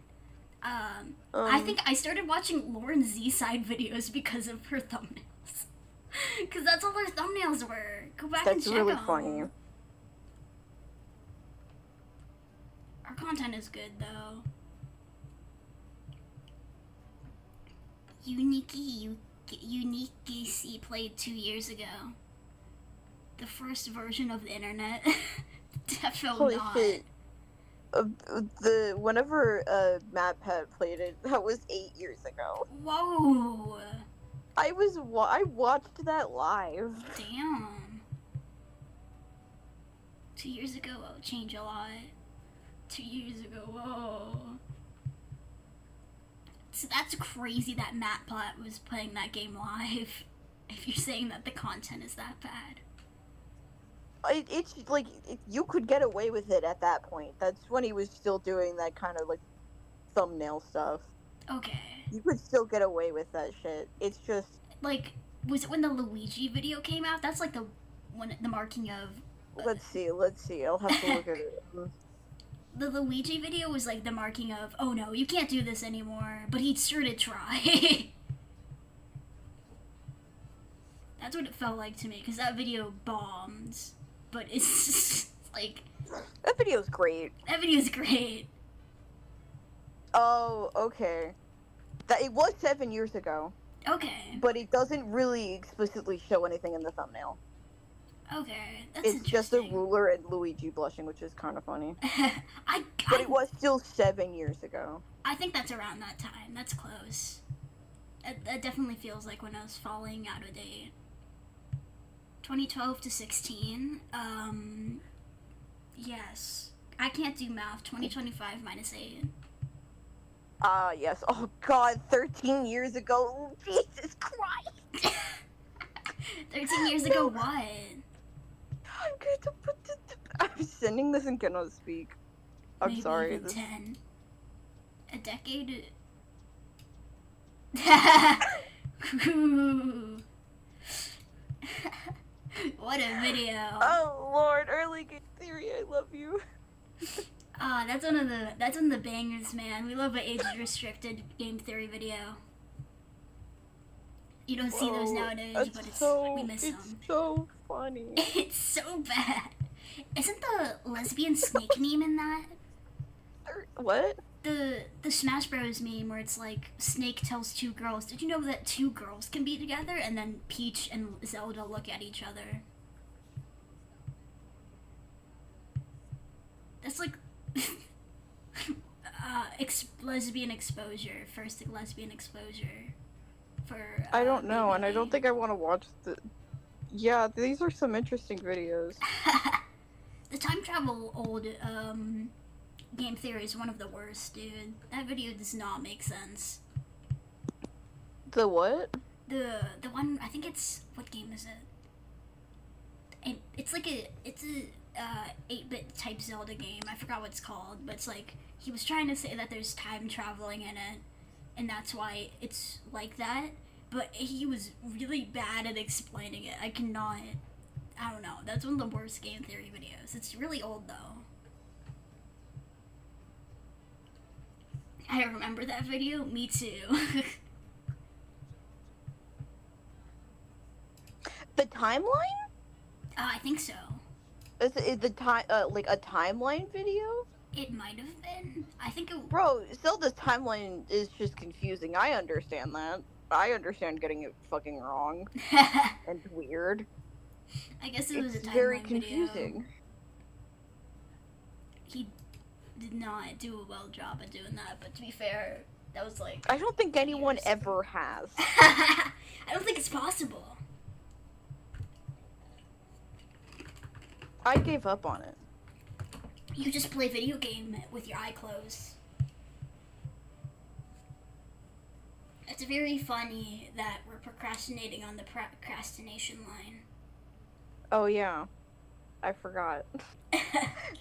I think I started watching Lauren Z-side videos because of her thumbnails. Because that's all her thumbnails were. Go back and check them. That's really funny. Our content is good, though. Unique C played 2 years ago. The first version of the internet. Definitely not. Shit. Whenever Matt Pat played it, that was 8 years ago. Whoa! I watched that live. Damn. 2 years ago, I'll change a lot. 2 years ago, whoa. So that's crazy that Matt Platt was playing that game live. If you're saying that the content is that bad. It's like, you could get away with it at that point. That's when he was still doing that kind of, like, thumbnail stuff. Okay. You could still get away with that shit. It's just... Like, was it when the Luigi video came out? That's like the marking of... Let's see. I'll have to look at it. The Luigi video was like the marking of, oh no, you can't do this anymore, but he sure did try. That's what it felt like to me, because that video bombed. But it's just, like... That video's great. That video's great. Oh, okay. It was 7 years ago. Okay. But it doesn't really explicitly show anything in the thumbnail. Okay, that's It's just a ruler and Luigi blushing, which is kind of funny. But it was still 7 years ago. I think that's around that time. That's close. That definitely feels like when I was falling out of date. 2012 to 16. Yes. I can't do math. 2025 minus 8. Yes. Oh god, 13 years ago. Jesus Christ. 13 years ago what? I'm going to put this... I'm sending this and cannot speak. I'm Maybe sorry. Even 10. A decade... What a video. Oh lord, early game theory, I love you. That's one of the bangers, man. We love an age-restricted game theory video. You don't see those nowadays, but we miss them. It's so funny. It's so bad. Isn't the lesbian snake meme in that? What? The Smash Bros meme where it's like Snake tells two girls, did you know that two girls can be together? And then Peach and Zelda look at each other. That's like lesbian exposure. First lesbian exposure for I don't know, and I BBB. don't think I want to watch the. Yeah, these are some interesting videos. The time travel old game theory is one of the worst, dude. That video does not make sense. The what? The one, I think it's, what game is it? It's like a 8-bit type Zelda game. I forgot what it's called, but it's like he was trying to say that there's time traveling in it, and that's why it's like that. But he was really bad at explaining it. I don't know. That's one of the worst game theory videos. It's really old though. I remember that video. Me too. The timeline? I think so. Is the time like a timeline video? It might have been. I think it. Bro, Zelda's timeline is just confusing. I understand that. I understand getting it fucking wrong and weird. I guess it was a It's timeline very video. confusing. He did not do a well job at doing that, but to be fair, that was like. I don't think anyone years. ever has. I don't think it's possible. I gave up on it. You just play video game with your eye closed. It's very funny that we're procrastinating on the procrastination line. Oh yeah, I forgot.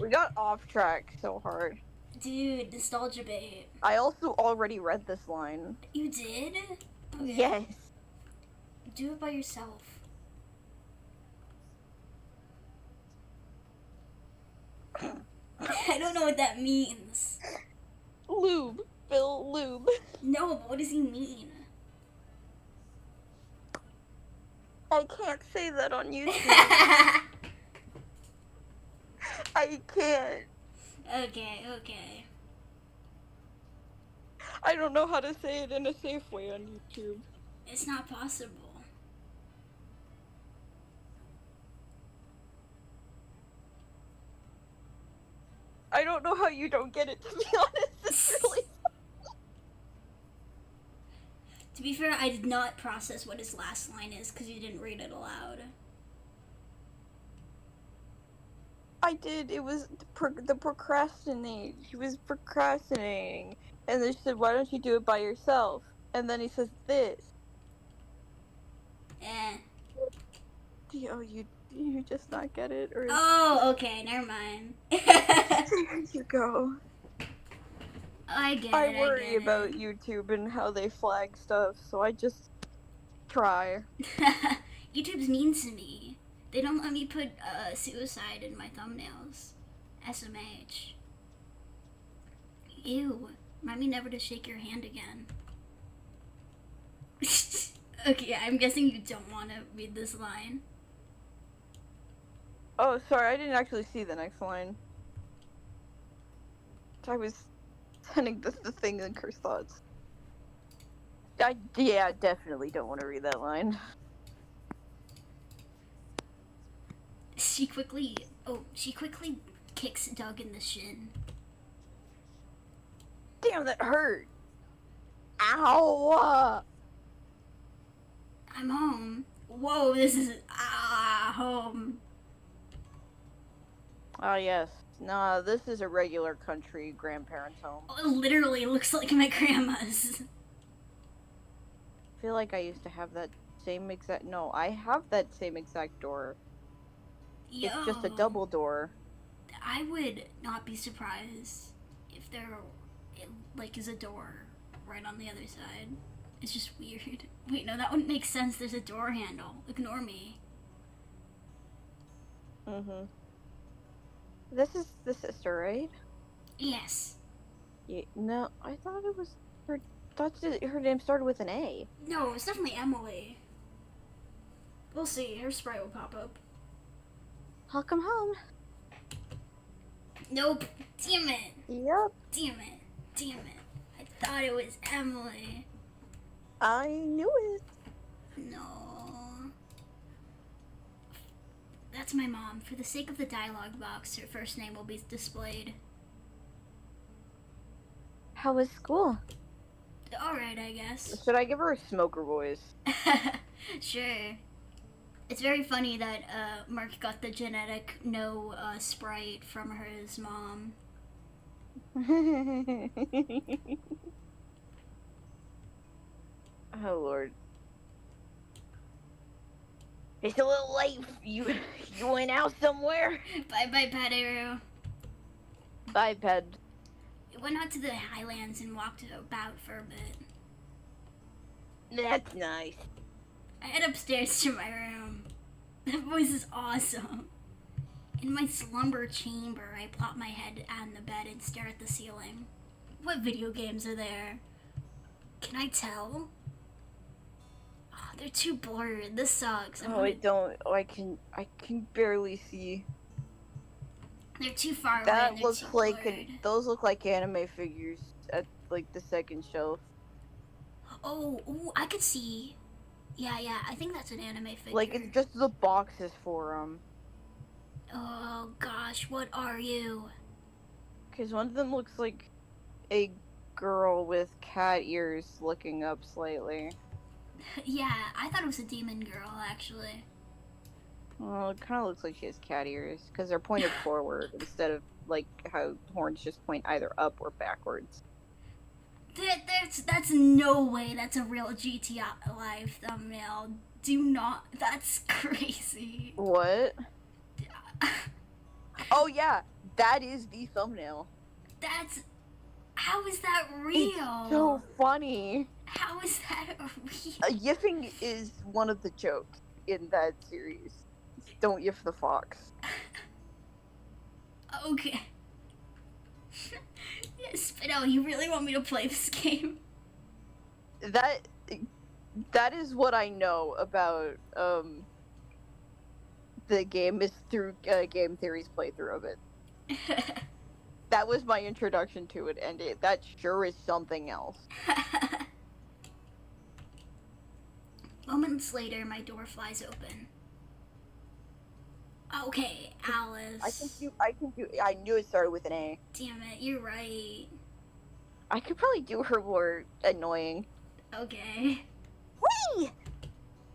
We got off track so hard. Dude, nostalgia bait. I also already read this line. You did? Okay. Yes. Do it by yourself. I don't know what that means. Lube. Bill Lube. No, but what does he mean? I can't say that on YouTube. I can't. Okay. I don't know how to say it in a safe way on YouTube. It's not possible. I don't know how you don't get it, to be honest. It's really... To be fair, I did not process what his last line is because you didn't read it aloud. I did. It was the procrastinate. He was procrastinating. And they said, why don't you do it by yourself? And then he says this. Oh, you just not get it? Or... Oh, okay, never mind. There you go. I get it. I worry about YouTube and how they flag stuff, so I just try. YouTube's mean to me. They don't let me put suicide in my thumbnails. SMH. Ew. Remind me never to shake your hand again. Okay, I'm guessing you don't want to read this line. Oh, sorry, I didn't actually see the next line. I was sending the thing in Curse Thoughts. Yeah, definitely don't want to read that line. She quickly kicks Doug in the shin. Damn, that hurt. Ow! I'm home. Whoa, this is home. Oh, yes. Nah, this is a regular country grandparent's home. It literally looks like my grandma's. I feel like I used to have that same exact... No, I have that same exact door. Yo, It's just a double door. I would not be surprised if there, is a door right on the other side. It's just weird. Wait, no, that wouldn't make sense. There's a door handle. Ignore me. Mm-hmm. This is the sister, right? Yes. Yeah, no, I thought it was her thought her name started with an A. No, it's definitely Emily. We'll see. Her sprite will pop up. I'll come home. Nope. Damn it. Yep. Damn it. Damn it. I thought it was Emily. I knew it. No. That's my mom. For the sake of the dialogue box, her first name will be displayed. How was school? Alright, I guess. Should I give her a smoker voice? Sure. It's very funny that Mark got the genetic no sprite from his mom. Oh Lord. It's a little late. You went out somewhere? Bye bye, Padaru. Bye, Ped. We went out to the highlands and walked about for a bit. That's nice. I head upstairs to my room. That voice is awesome. In my slumber chamber, I plop my head on the bed and stare at the ceiling. What video games are there? Can I tell? Oh, they're too blurred. This sucks. I can barely see. They're too far away. That and they're looks too like blurred. those look like anime figures at like the second shelf. Oh, ooh, I could see. Yeah, I think that's an anime figure. Like it's just the boxes for them. Oh gosh, what are you? Because one of them looks like a girl with cat ears looking up slightly. Yeah, I thought it was a demon girl, actually. Well, it kind of looks like she has cat ears because they're pointed forward instead of like how horns just point either up or backwards. That's no way. That's a real GTA Live thumbnail. Do not. That's crazy. What? Oh yeah, that is the thumbnail. That's. How is that real? It's so funny. How is that real? Yiffing is one of the jokes in that series. Don't yiff the fox. Okay. Yes, Spino, you really want me to play this game? That is what I know about the game is through Game Theory's playthrough of it. That was my introduction to it, and that sure is something else. Moments later, my door flies open. Okay, Alice. I knew it started with an A. Damn it, you're right. I could probably do her more annoying. Okay. Whee!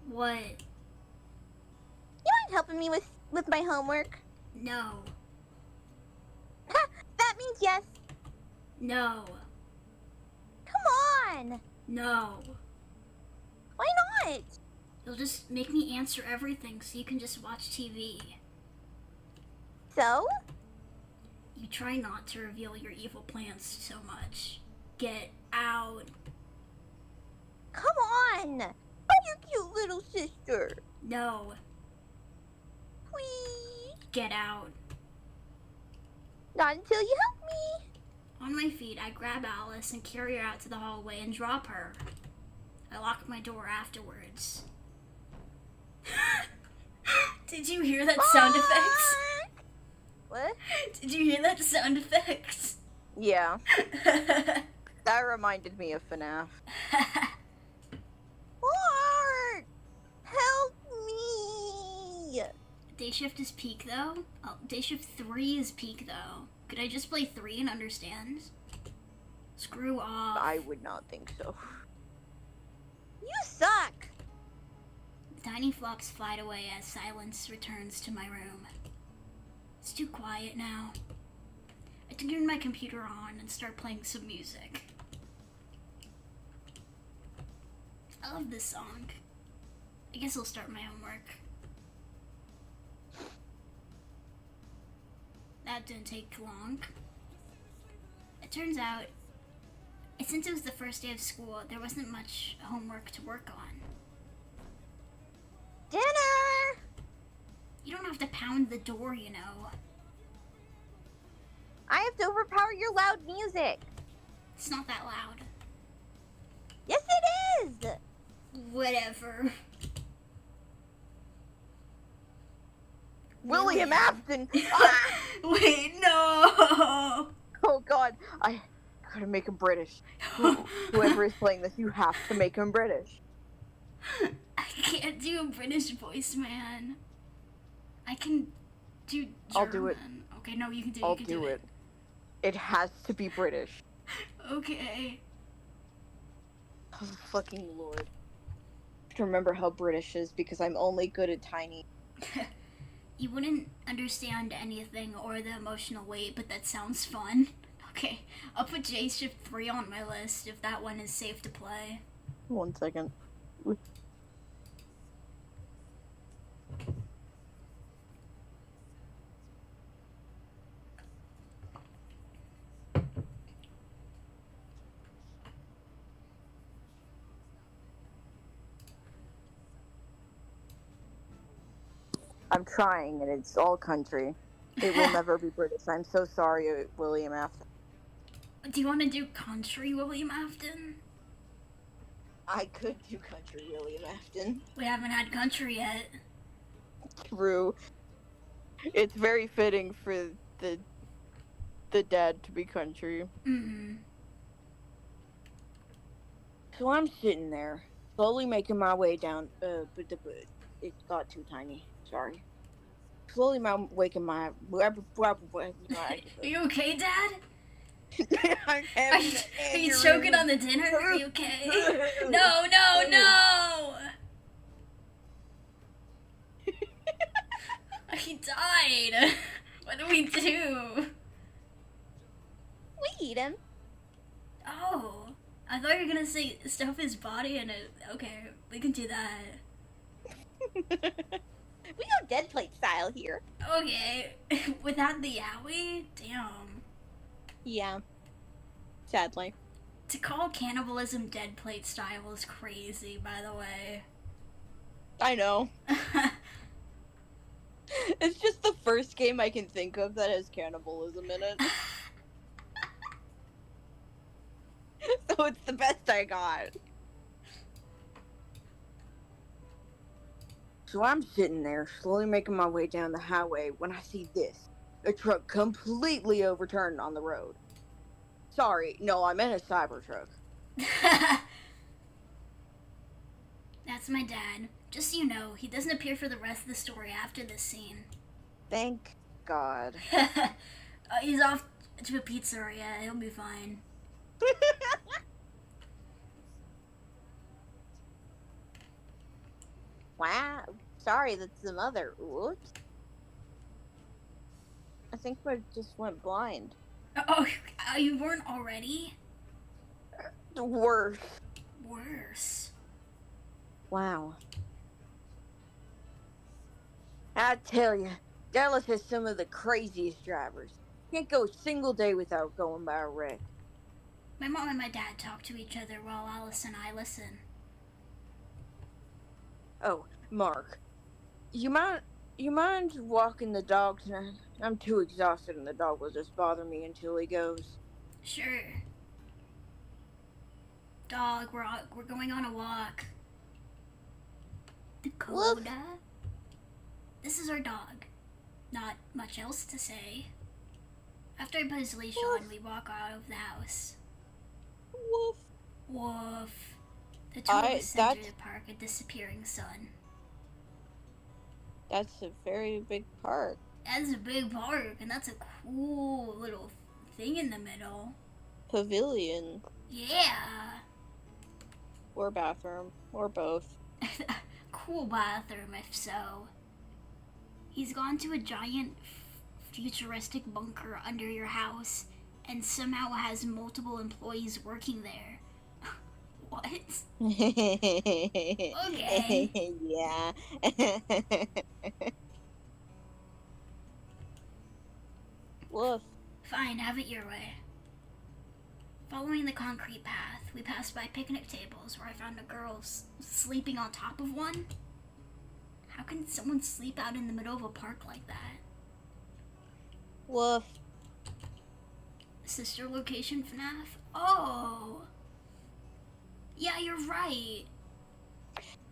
What? You mind helping me with my homework? No. Ha! That means yes. No. Come on. No. Why not? You'll just make me answer everything so you can just watch TV. So? You try not to reveal your evil plans so much. Get out. Come on. I'm your cute little sister. No. Please. Get out. Not until you help me. On my feet, I grab Alice and carry her out to the hallway and drop her. I lock my door afterwards. Did you hear that sound effects? What? Did you hear that sound effects? Yeah. That reminded me of FNAF. Lord! Help me! Day shift is peak though? Oh, day shift 3 is peak though. Could I just play 3 and understand? Screw off. I would not think so. You suck! Tiny flops fly away as silence returns to my room. It's too quiet now. I turn my computer on and start playing some music. I love this song. I guess I'll start my homework. That didn't take long. It turns out, since it was the first day of school, there wasn't much homework to work on. Dinner! You don't have to pound the door, you know. I have to overpower your loud music. It's not that loud. is. Whatever. William Afton. Ah! Wait, no. Oh God, I gotta make him British. Whoever is playing this, you have to make him British. I can't do a British voice, man. I can do German. I'll do it. Okay, no, you can do. I'll do it. It has to be British. Okay. Oh, fucking Lord. I have to remember how British is because I'm only good at tiny. You wouldn't understand anything or the emotional weight, but that sounds fun. Okay, I'll put J-Shift 3 on my list if that one is safe to play. 1 second. I'm trying, and it's all country. It will never be British. I'm so sorry, William Afton. Do you want to do country, William Afton? I could do country, William Afton. We haven't had country yet. True. It's very fitting for the dad to be country. Mm-hmm. So I'm sitting there, slowly making my way down. It got too tiny. Sorry. Slowly making my. Are you okay, Dad? Are you choking on the dinner? Are you okay? No, no, no! He died. What do we do? We eat him. Oh, I thought you were gonna say stuff his body in it. Okay, we can do that. We go dead plate style here. Okay, without the yaoi? Damn. Yeah. Sadly. To call cannibalism dead plate style is crazy, by the way. I know. It's just the first game I can think of that has cannibalism in it. So it's the best I got. So I'm sitting there, slowly making my way down the highway when I see this. A truck completely overturned on the road. Sorry, no, I meant a cyber truck. That's my dad. Just so you know, he doesn't appear for the rest of the story after this scene. Thank God. He's off to a pizzeria. He'll be fine. Wow. Sorry, that's the mother. Whoops. I think I just went blind. Oh, you weren't already? Worse. Worse. Wow. I tell you, Dallas has some of the craziest drivers. Can't go a single day without going by a wreck. My mom and my dad talk to each other while Alice and I listen. Oh, Mark, you mind walking the dog tonight? I'm too exhausted, and the dog will just bother me until he goes. Sure. Dog, we're going on a walk. Dakota. This is our dog. Not much else to say. After I put his leash on, we walk out of the house. Woof. Woof. The two of us enter the park, a disappearing sun. That's a very big park. That's a big park, and that's a cool little thing in the middle. Pavilion. Yeah. Or bathroom. Or both. Cool bathroom, if so. He's gone to a giant futuristic bunker under your house and somehow has multiple employees working there. What? Okay. Yeah. Woof. Fine, have it your way. Following the concrete path, we passed by picnic tables where I found a girl sleeping on top of one. How can someone sleep out in the middle of a park like that? Woof. Sister location FNAF? Oh! Yeah, you're right.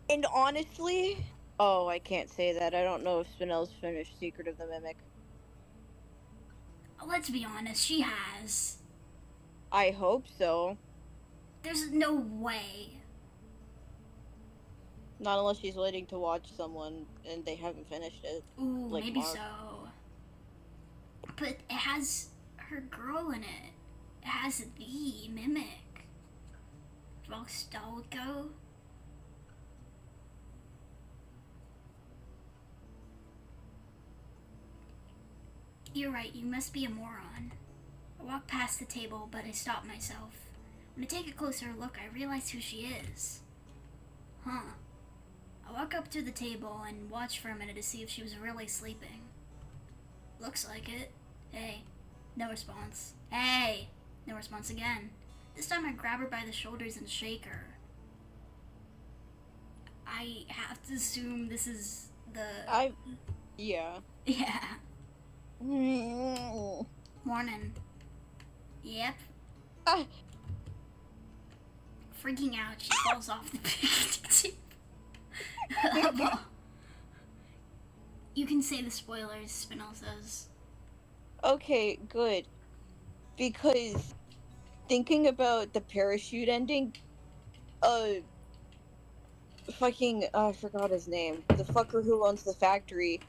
And honestly, oh, I can't say that. I don't know if Spinell's finished Secret of the Mimic. Let's be honest, she has. I hope so. There's no way. Not unless she's waiting to watch someone and they haven't finished it. Ooh, Like maybe Mark. so. But it has her girl in it. It has the mimic. Loko. You're right, you must be a moron. I walked past the table, but I stopped myself. When I take a closer look, I realize who she is. Huh. I walk up to the table and watch for a minute to see if she was really sleeping. Looks like it. Hey. No response. Hey! No response again. This time I grab her by the shoulders and shake her. I have to assume this is the... Yeah. Yeah. Mm. Morning. Yep. Freaking out, she falls off the picnic table. You can say the spoilers, Spinell says. Okay, good. Because thinking about the parachute ending, I forgot his name. The fucker who owns the factory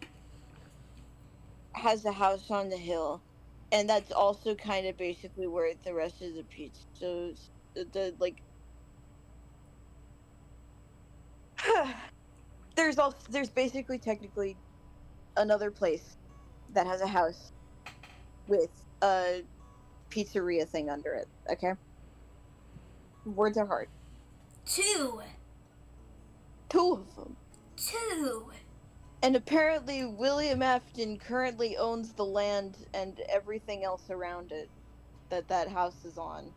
has a house on the hill. And that's also kind of basically where the rest of the pizza, there's basically technically another place that has a house with a pizzeria thing under it, okay? Words are hard. Two. Two of them. Two. And apparently William Afton currently owns the land and everything else around it that house is on.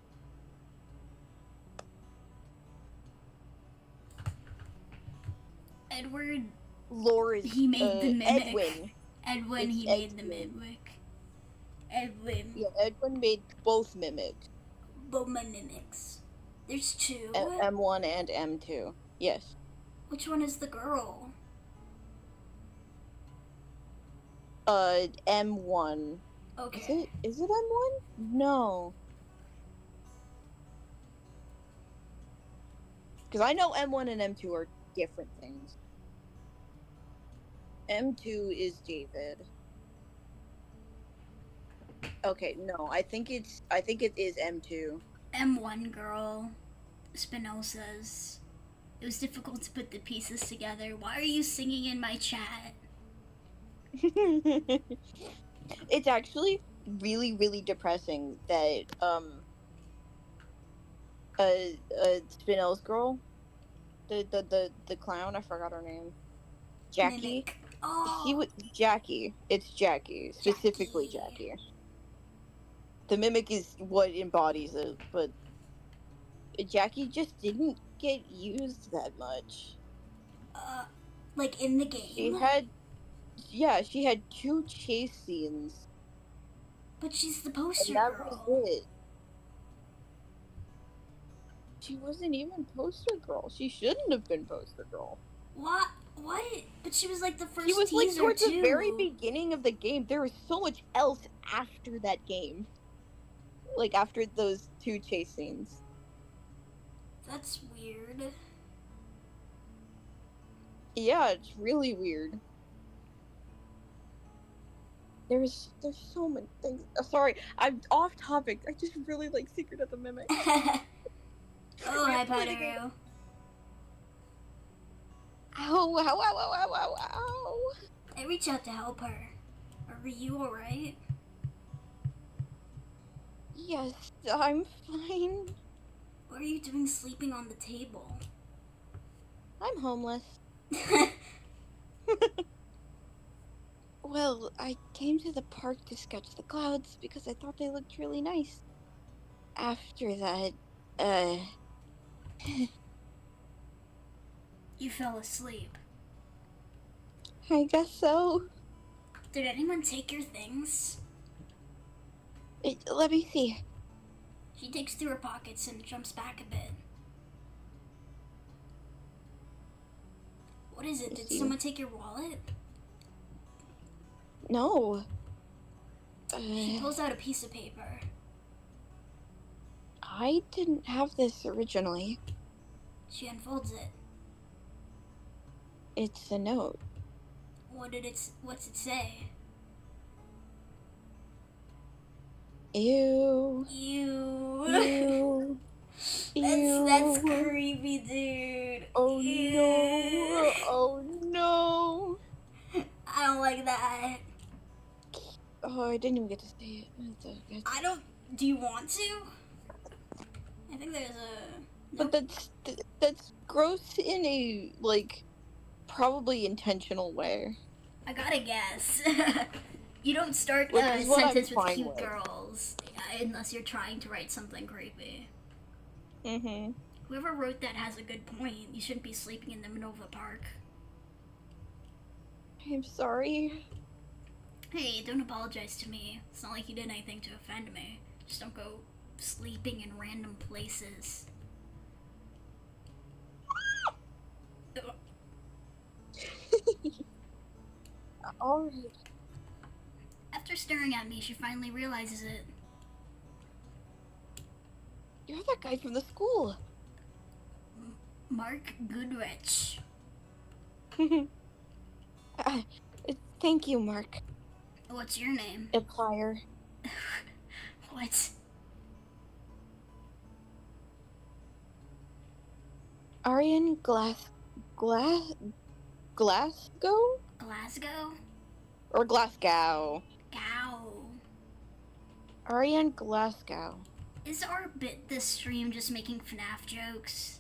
Edward. Laura's, he made the mimic. Edwin. He made the mimic. Edwin. Yeah, Edwin made both mimics. Both my mimics. There's two. M1 and M2. Yes. Which one is the girl? M1. Okay. Is it M1? No. Because I know M1 and M2 are different things. M2 is David. Okay, no, I think it is M2. M1 girl, Spinell says. It was difficult to put the pieces together. Why are you singing in my chat? It's actually really, really depressing that Spinell's girl, the clown, I forgot her name, Jackie. Mimic. Oh. Jackie. It's Jackie, specifically Jackie. The mimic is what embodies it, but Jackie just didn't get used that much. Like in the game? She had 2 chase scenes. But she's the poster and that girl. was it. She wasn't even poster girl. She shouldn't have been poster girl. What? What? But she was like the first She was like teaser towards too. the very beginning of the game. There was so much else after that game. Like after those 2 chase scenes. That's weird. Yeah, it's really weird. There's so many things. Sorry, I'm off topic. I just really like Secret of the Mimic. Oh, hi, Potato. Ow, ow, ow, ow, ow, ow, ow. I reached out to help her. Are you alright? Yes, I'm fine. What are you doing sleeping on the table? I'm homeless. Well, I came to the park to sketch the clouds because I thought they looked really nice. After that, You fell asleep. I guess so. Did anyone take your things? Let me see. She digs through her pockets and jumps back a bit. What is it? Did See? someone take your wallet? No. She pulls out a piece of paper. I didn't have this originally. She unfolds it. It's a note. What's it say? Ew. Ew. Ew. That's creepy, dude. Oh Ew. no. Oh no. I don't like that. Oh, I didn't even get to say it. It's okay. I don't. Do you want to? I think there's a. But that's gross in a, like, probably intentional way. I gotta guess. You don't start Which a is what I'm sentence with fine cute with. girls unless you're trying to write something creepy. Mm-hmm. Whoever wrote that has a good point. You shouldn't be sleeping in the middle of a park. I'm sorry. Hey, don't apologize to me. It's not like you did anything to offend me. Just don't go sleeping in random places. Alright. After staring at me, she finally realizes it. You're that guy from the school. Mark Goodrich. Thank you, Mark. What's your name? Applier. What? Arian Glasgow? Glasgow? Or Glasgow. Gow. Arian Glasgow. Is our bit this stream just making FNAF jokes?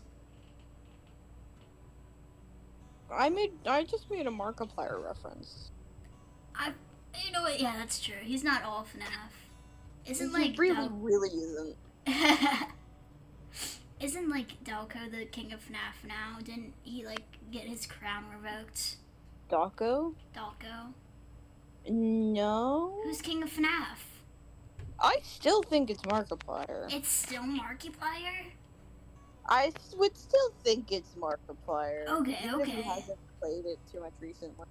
I just made a Markiplier reference. You know what? Yeah, that's true. He's not all FNAF. Isn't He like really isn't. Isn't like Delco the king of FNAF now? Didn't he like get his crown revoked? Dawko? Delco? No. Who's king of FNAF? I still think it's Markiplier. It's still Markiplier? I would still think it's Markiplier. Okay, even if okay. he hasn't played it too much recently.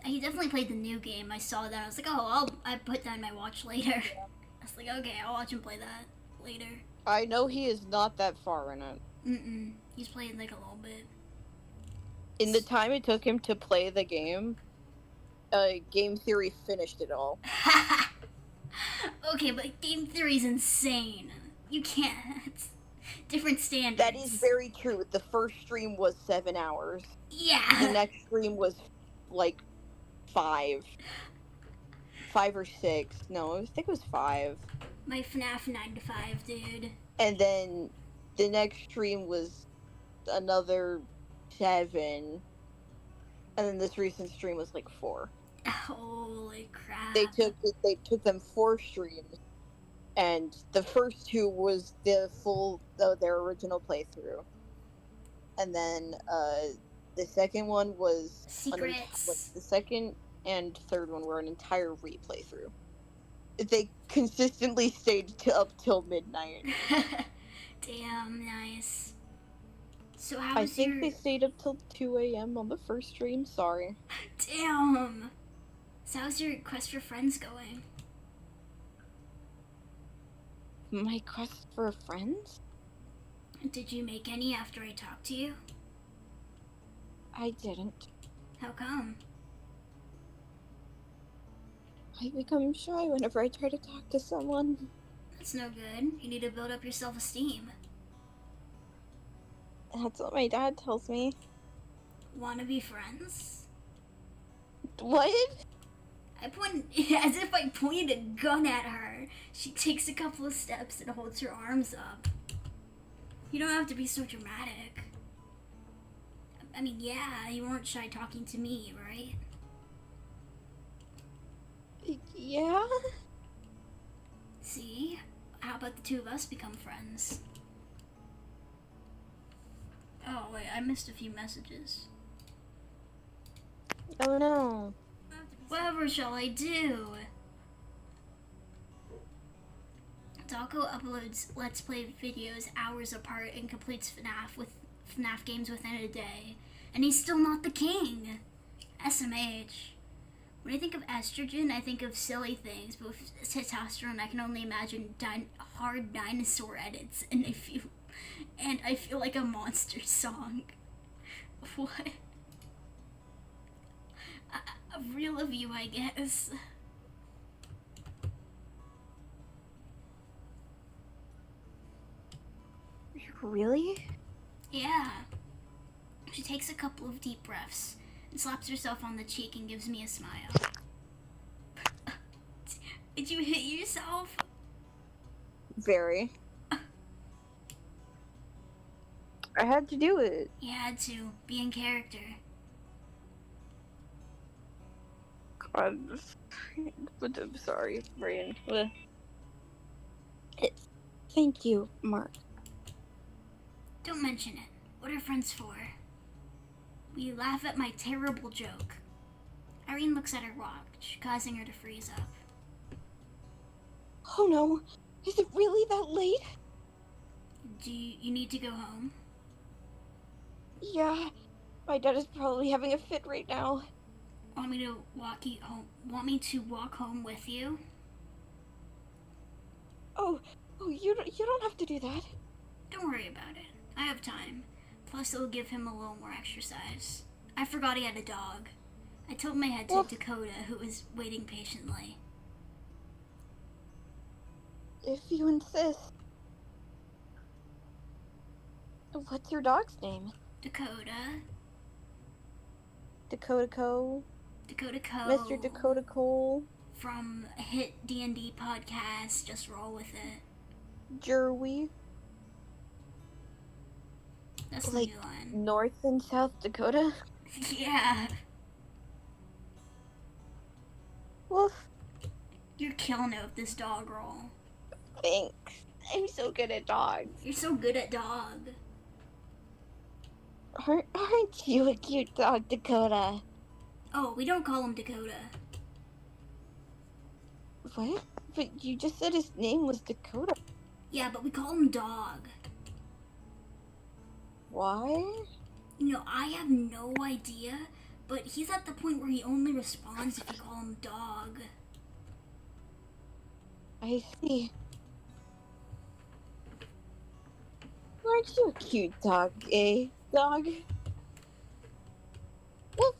He definitely played the new game. I saw that. I was like, oh, I put that in my watch later. I was like, okay, I'll watch him play that later. I know he is not that far in it. Mm-mm. He's played like a little bit. In the time it took him to play the game, Game Theory finished it all. Okay, but game theory's insane. You can't. Different standards. That is very true. The first stream was 7 hours. The Yeah. next stream was like 5. 5 or 6. No, I think it was 5. My FNAF 9 to 5, dude. And then the next stream was another 7. And then this recent stream was like 4. Holy crap. They took them 4 streams, and the first 2 was the full their original playthrough, and then the second one was Secrets. the second and third one were an entire replay through. They consistently stayed up till midnight. Damn, nice. So how I was think your... they stayed up till 2 a.m. on the first stream. Sorry. Damn. So how's your quest for friends going? My quest for friends? Did you make any after I talked to you? I didn't. How come? I become shy whenever I try to talk to someone. That's no good. You need to build up your self-esteem. That's what my dad tells me. Wanna be friends? What? I point as if I pointed a gun at her. She takes a couple of steps and holds her arms up. You don't have to be so dramatic. I mean, yeah, you weren't shy talking to me, right? Yeah? See? How about the two of us become friends? Oh, wait, I missed a few messages. Oh no. Whatever shall I do? Dalko uploads Let's Play videos hours apart and completes FNAF games within a day. And he's still not the king. SMH. When I think of estrogen, I think of silly things, but with testosterone, I can only imagine hard dinosaur edits, and I feel like a monster song. What? A real of you, I guess. Really? Yeah. She takes a couple of deep breaths and slaps herself on the cheek and gives me a smile. Did you hit yourself? Very. I had to do it. You had to be in character. God. But I'm sorry, Brian. Thank you, Mark. Don't mention it. What are friends for? We laugh at my terrible joke. Irene looks at her watch, causing her to freeze up. Oh no, is it really that late? Do you need to go home? Yeah, my dad is probably having a fit right now. Want me to walk you home? Want me to walk home with you? Oh, you don't have to do that. Don't worry about it. I have time. Plus, it'll give him a little more exercise. I forgot he had a dog. I told my head to Dakota, who was waiting patiently. If you insist. What's your dog's name? Dakota. Dakota Cole. Dakota Cole. Mr. Dakota Cole. From a hit D&D podcast, just roll with it. Jerwy. That's the Like new one. North and South Dakota. Yeah. Woof. You're killing it with this dog roll. Thanks. I'm so good at dogs. You're so good at dog. Aren't you a cute dog, Dakota? Oh, we don't call him Dakota. What? But you just said his name was Dakota. Yeah, but we call him Dog. Why? You know, I have no idea, but he's at the point where he only responds if you call him Dog. I see. Aren't you a cute dog, eh? Dog? Well,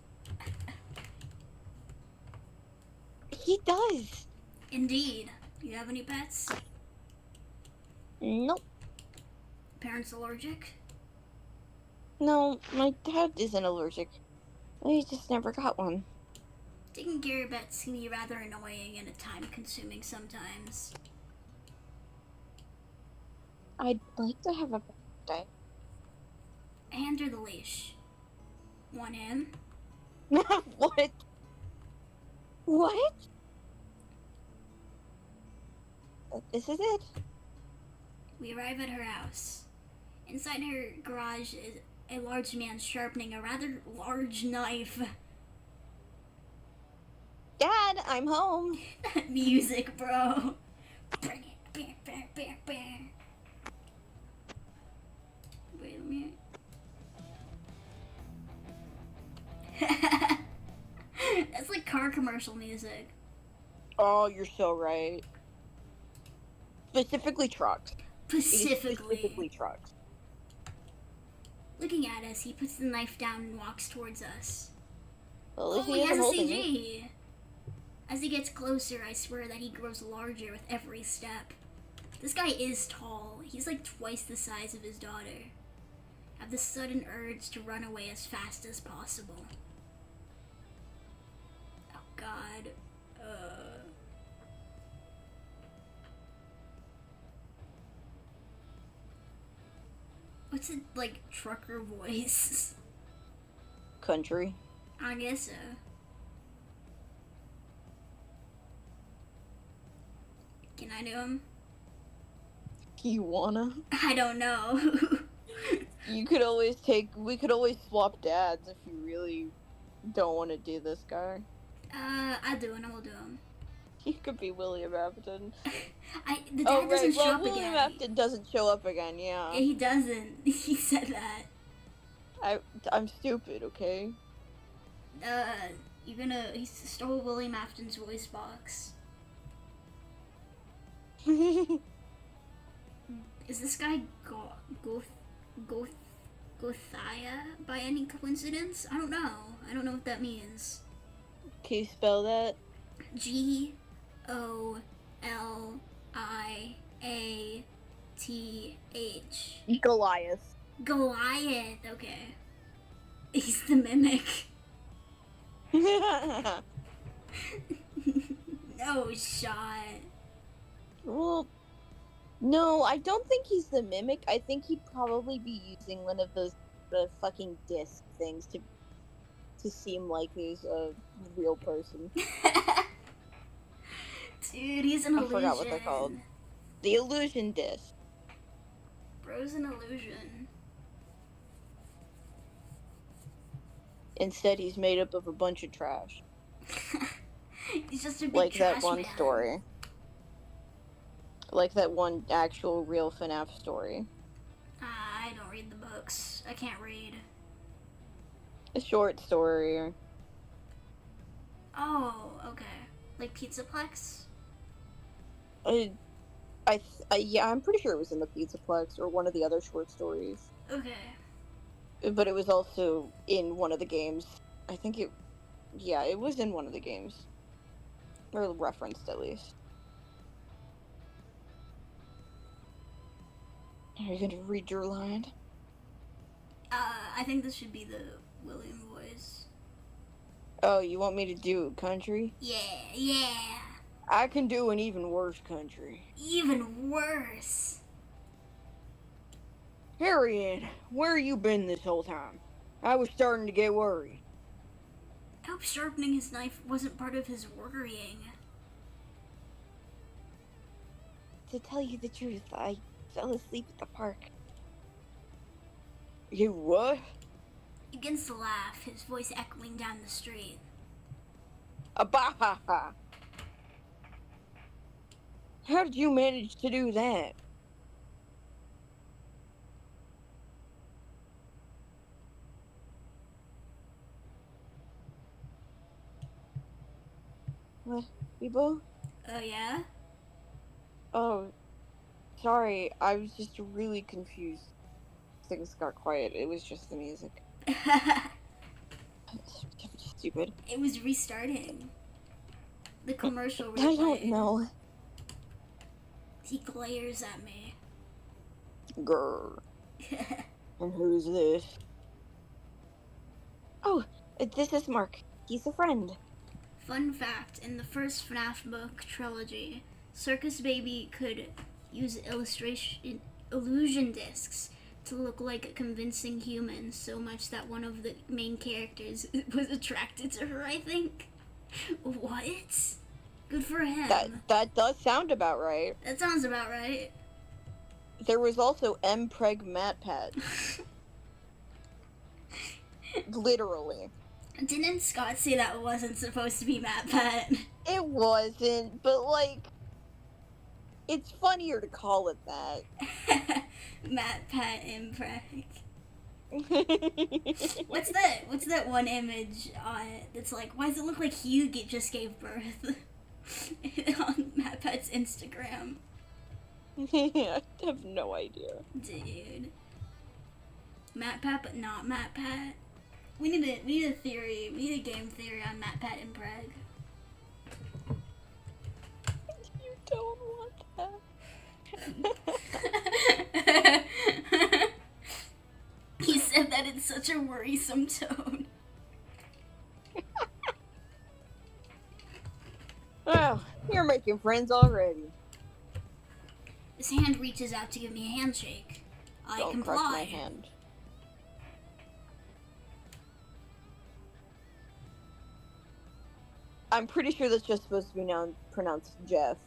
he does. Indeed. Do you have any pets? Nope. Parents allergic? No, my dad isn't allergic. He just never got one. Taking care of pets can be rather annoying and time-consuming sometimes. I'd like to have a pet day. Hand her the leash. Want him? What? What? This is it. We arrive at her house. Inside her garage is a large man sharpening a rather large knife. Dad, I'm home. Music, bro. Bring it. Wait a minute. That's like car commercial music. Oh, you're so right. Specifically trucks. It is Specifically. specifically trucks. Looking at us, he puts the knife down and walks towards us. Well, at Oh, least he he has isn't a holding it. CG. As he gets closer, I swear that he grows larger with every step. This guy is tall. He's like twice the size of his daughter. I have the sudden urge to run away as fast as possible. Oh God. What's it like, trucker voice? Country. I guess so. Can I do him? You wanna? I don't know. We could always swap dads if you really don't want to do this guy. I'll do it. I will do him. He could be William Afton. The dad doesn't show up William again. Afton doesn't show up again, yeah. Yeah, he doesn't. He said that. I'm stupid, okay? He stole William Afton's voice box. Is this guy Gothia by any coincidence? I don't know. I don't know what that means. Can you spell that? Goliath. Goliath. Goliath, okay. He's the mimic. No shot. Well, no, I don't think he's the mimic. I think he'd probably be using one of those the fucking disc things to seem like he's a real person. Dude, he's an illusion. I forgot what they're called. The illusion disc. Bro's an illusion. Instead, he's made up of a bunch of trash. He's just a big Like trash that one man. story. Like that one actual real FNAF story. I don't read the books. I can't read. A short story. Oh, okay. Like Pizzaplex? Yeah, I'm pretty sure it was in the Pizzaplex or one of the other short stories. Okay. But it was also in one of the games. I think it was in one of the games. Or referenced, at least. Are you gonna read your line? I think this should be the William voice. Oh, you want me to do country? Yeah. I can do an even worse country. Even worse. Harriet, where you been this whole time? I was starting to get worried. I hope sharpening his knife wasn't part of his worrying. To tell you the truth, I fell asleep at the park. You what? He begins to laugh, his voice echoing down the street. Abaha! How did you manage to do that? What, people? Yeah? Oh, sorry, I was just really confused. Things got quiet, it was just the music. Stupid. It was restarting. The commercial replayed. I don't know. He glares at me. Grr. And who's this? Oh, this is Mark. He's a friend. Fun fact, in the first FNAF book trilogy, Circus Baby could use illusion discs to look like a convincing human so much that one of the main characters was attracted to her, I think. What? Good for him. That does sound about right. That sounds about right. There was also Mpreg MatPat. Literally. Didn't Scott say that wasn't supposed to be MatPat? It wasn't, but like, it's funnier to call it that. MatPat impreg. What's that one image on it that's like, why does it look like Hugh just gave birth? On MatPat's Instagram. I have no idea. Dude. MatPat but not MatPat. We need a theory. We need a game theory on MatPat impreg. You don't want that. He said that in such a worrisome tone. Well, you're making friends already. His hand reaches out to give me a handshake. I Don't comply. crush my hand. I'm pretty sure that's just supposed to be pronounced Jeff.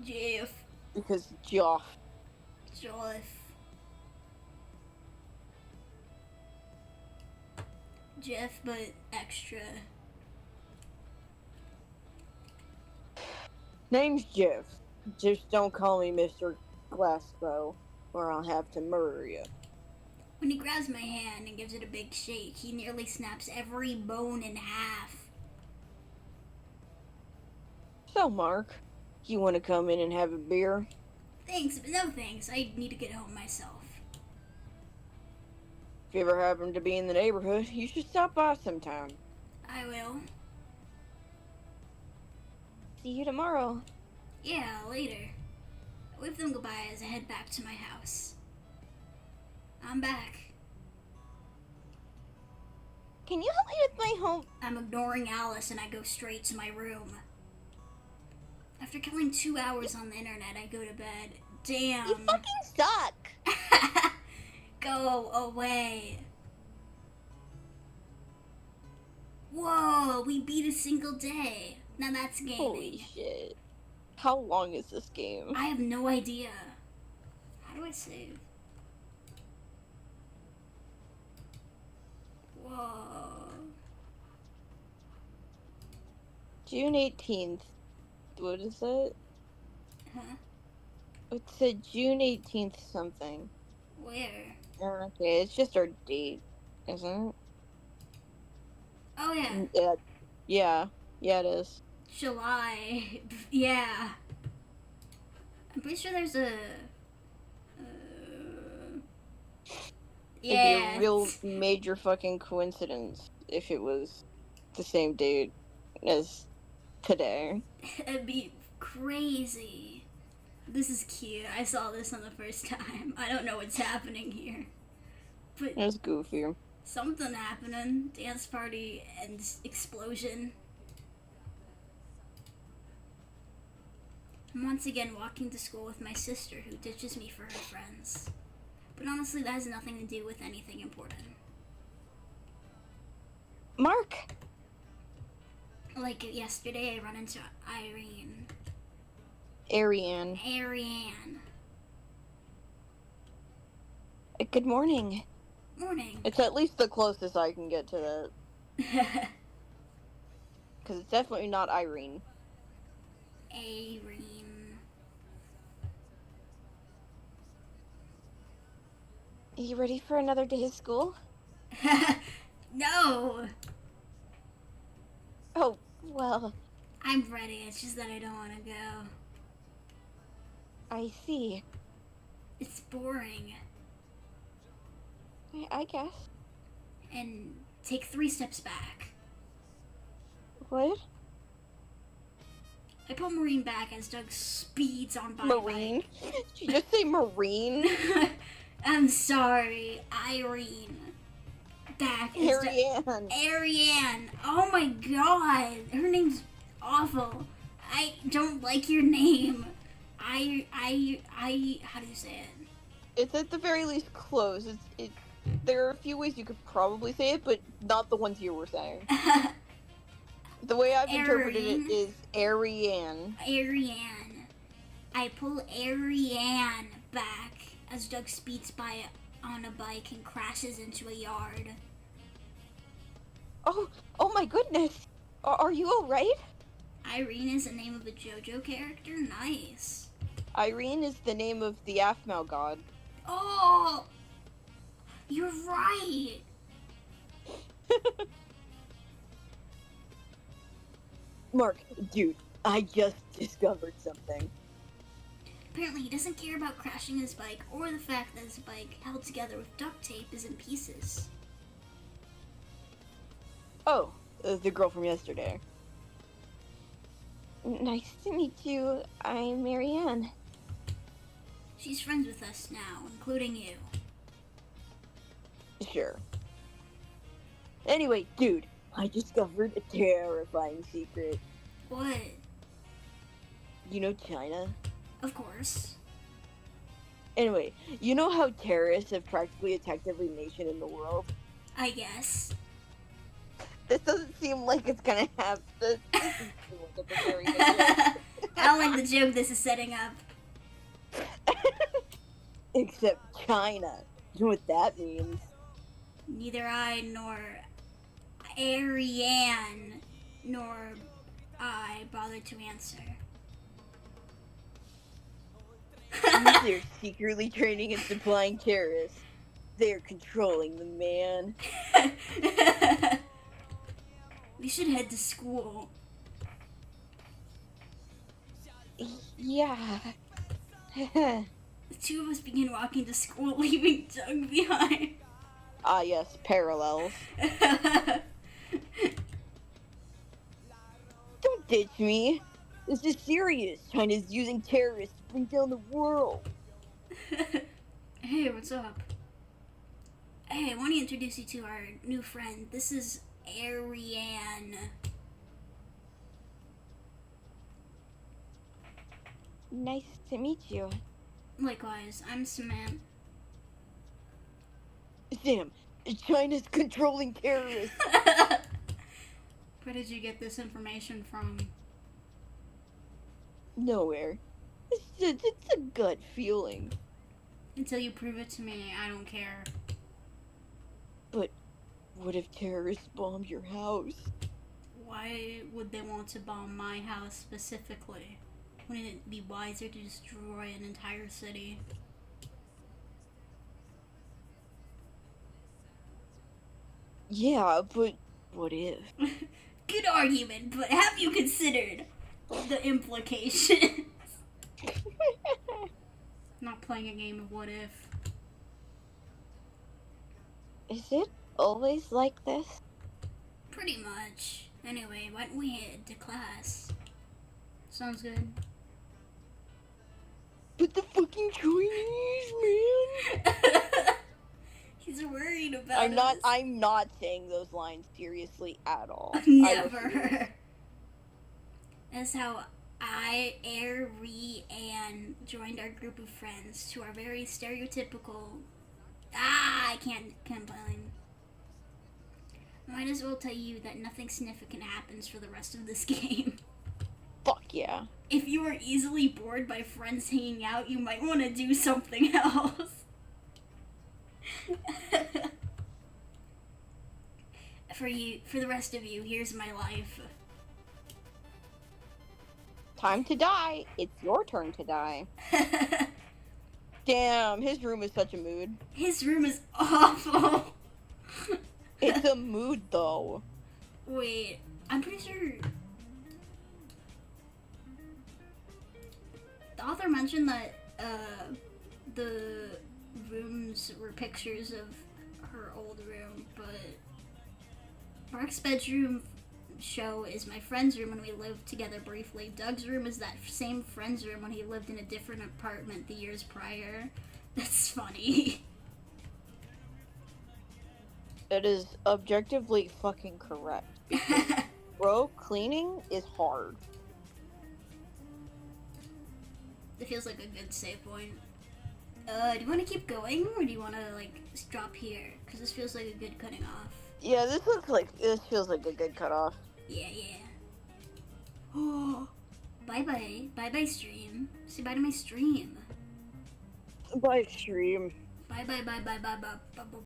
Jeff. Because Joff. Jeff. Jeff, but extra. Name's Jeff. Just don't call me Mr. Glasgow, or I'll have to murder you. When he grabs my hand and gives it a big shake, he nearly snaps every bone in half. So, Mark, you want to come in and have a beer? Thanks, but no thanks. I need to get home myself. If you ever happen to be in the neighborhood, you should stop by sometime. I will. See you tomorrow. Yeah, later. I wave them goodbye as I head back to my house. I'm back. Can you help me with my home? I'm ignoring Alice and I go straight to my room. After killing 2 hours on the internet, I go to bed. Damn. You fucking suck. Go away. Whoa, we beat a single day. Now that's gaming. Holy shit. How long is this game? I have no idea. How do I save? Whoa. June 18th. What is it? Huh? It said June 18th something. Where? Okay, it's just our date, isn't it? Oh yeah. Yeah, it is. July. Yeah. I'm pretty sure there's a. Yeah. It'd be a real major fucking coincidence if it was the same date as today. It'd be crazy. This is cute. I saw this on the first time. I don't know what's happening here. But It was goofy. something happening. Dance party and explosion. I'm once again walking to school with my sister who ditches me for her friends. But honestly, that has nothing to do with anything important. Mark! Like yesterday, I run into Irene. Ariane. Ariane. Good morning. Morning. It's at least the closest I can get to that. Because it's definitely not Irene. Irene. Are you ready for another day of school? No! Oh, well, I'm ready, it's just that I don't want to go. I see. It's boring. I guess. And take 3 steps back. What? I pull Marine back as Doug speeds on by. Marine? Did you just say Marine? I'm sorry, Irene. Back as Ariane. Ariane. Oh my god, her name's awful. I don't like your name. How do you say it? It's at the very least close. There are a few ways you could probably say it, but not the ones you were saying. The way I've interpreted it is Ariane. Ariane. I pull Ariane back as Doug speeds by on a bike and crashes into a yard. Oh my goodness! Are you alright? Irene is the name of a JoJo character? Nice. Irene is the name of the Aphmau god. Oh! You're right! Mark, dude, I just discovered something. Apparently he doesn't care about crashing his bike or the fact that his bike, held together with duct tape, is in pieces. Oh, the girl from yesterday. Nice to meet you. I'm Marianne. She's friends with us now, including you. Sure. Anyway, dude, I discovered a terrifying secret. What? You know China? Of course. Anyway, you know how terrorists have practically attacked every nation in the world? I guess. This doesn't seem like it's gonna happen. This doesn't seem like it's a very good I don't like the joke this is setting up. Except China. You know what that means? Neither I nor Ariane nor I bothered to answer. They're secretly training and supplying terrorists. They're controlling the man. We should head to school. Yeah. The two of us begin walking to school, leaving Doug behind. Ah, yes, parallels. Don't ditch me. This is serious. China's using terrorists to bring down the world. Hey, what's up? Hey, I want to introduce you to our new friend. This is Ariane. Nice to meet you. Likewise, I'm Samantha. Sam, China's controlling terrorists. Where did you get this information from? Nowhere. It's a gut feeling. Until you prove it to me, I don't care. But what if terrorists bomb your house? Why would they want to bomb my house specifically? Wouldn't it be wiser to destroy an entire city? Yeah, but what if? Good argument, but have you considered the implications? Not playing a game of what if. Is it always like this? Pretty much. Anyway, why don't we head to class? Sounds good. But the fucking Chinese, man! He's worried about I'm not saying those lines seriously at all. Never. That's how Ariane joined our group of friends to our very stereotypical. I can't complain. Might as well tell you that nothing significant happens for the rest of this game. Fuck yeah. If you are easily bored by friends hanging out, you might want to do something else. For the rest of you, here's my life. Time to die. It's your turn to die. Damn, his room is such a mood. His room is awful. It's a mood, though. Wait, I'm pretty sure the author mentioned that the rooms were pictures of her old room, but Mark's bedroom show is my friend's room when we lived together briefly. Doug's room is that same friend's room when he lived in a different apartment the years prior. That's funny. It is objectively fucking correct. Bro, cleaning is hard. It feels like a good save point. Do you want to keep going, or do you want to, like, stop here? Because this feels like a good cutting off. Yeah, this feels like a good cutoff. Yeah. Oh, bye-bye. Bye-bye, stream. Say bye to my stream. Bye, stream. Bye.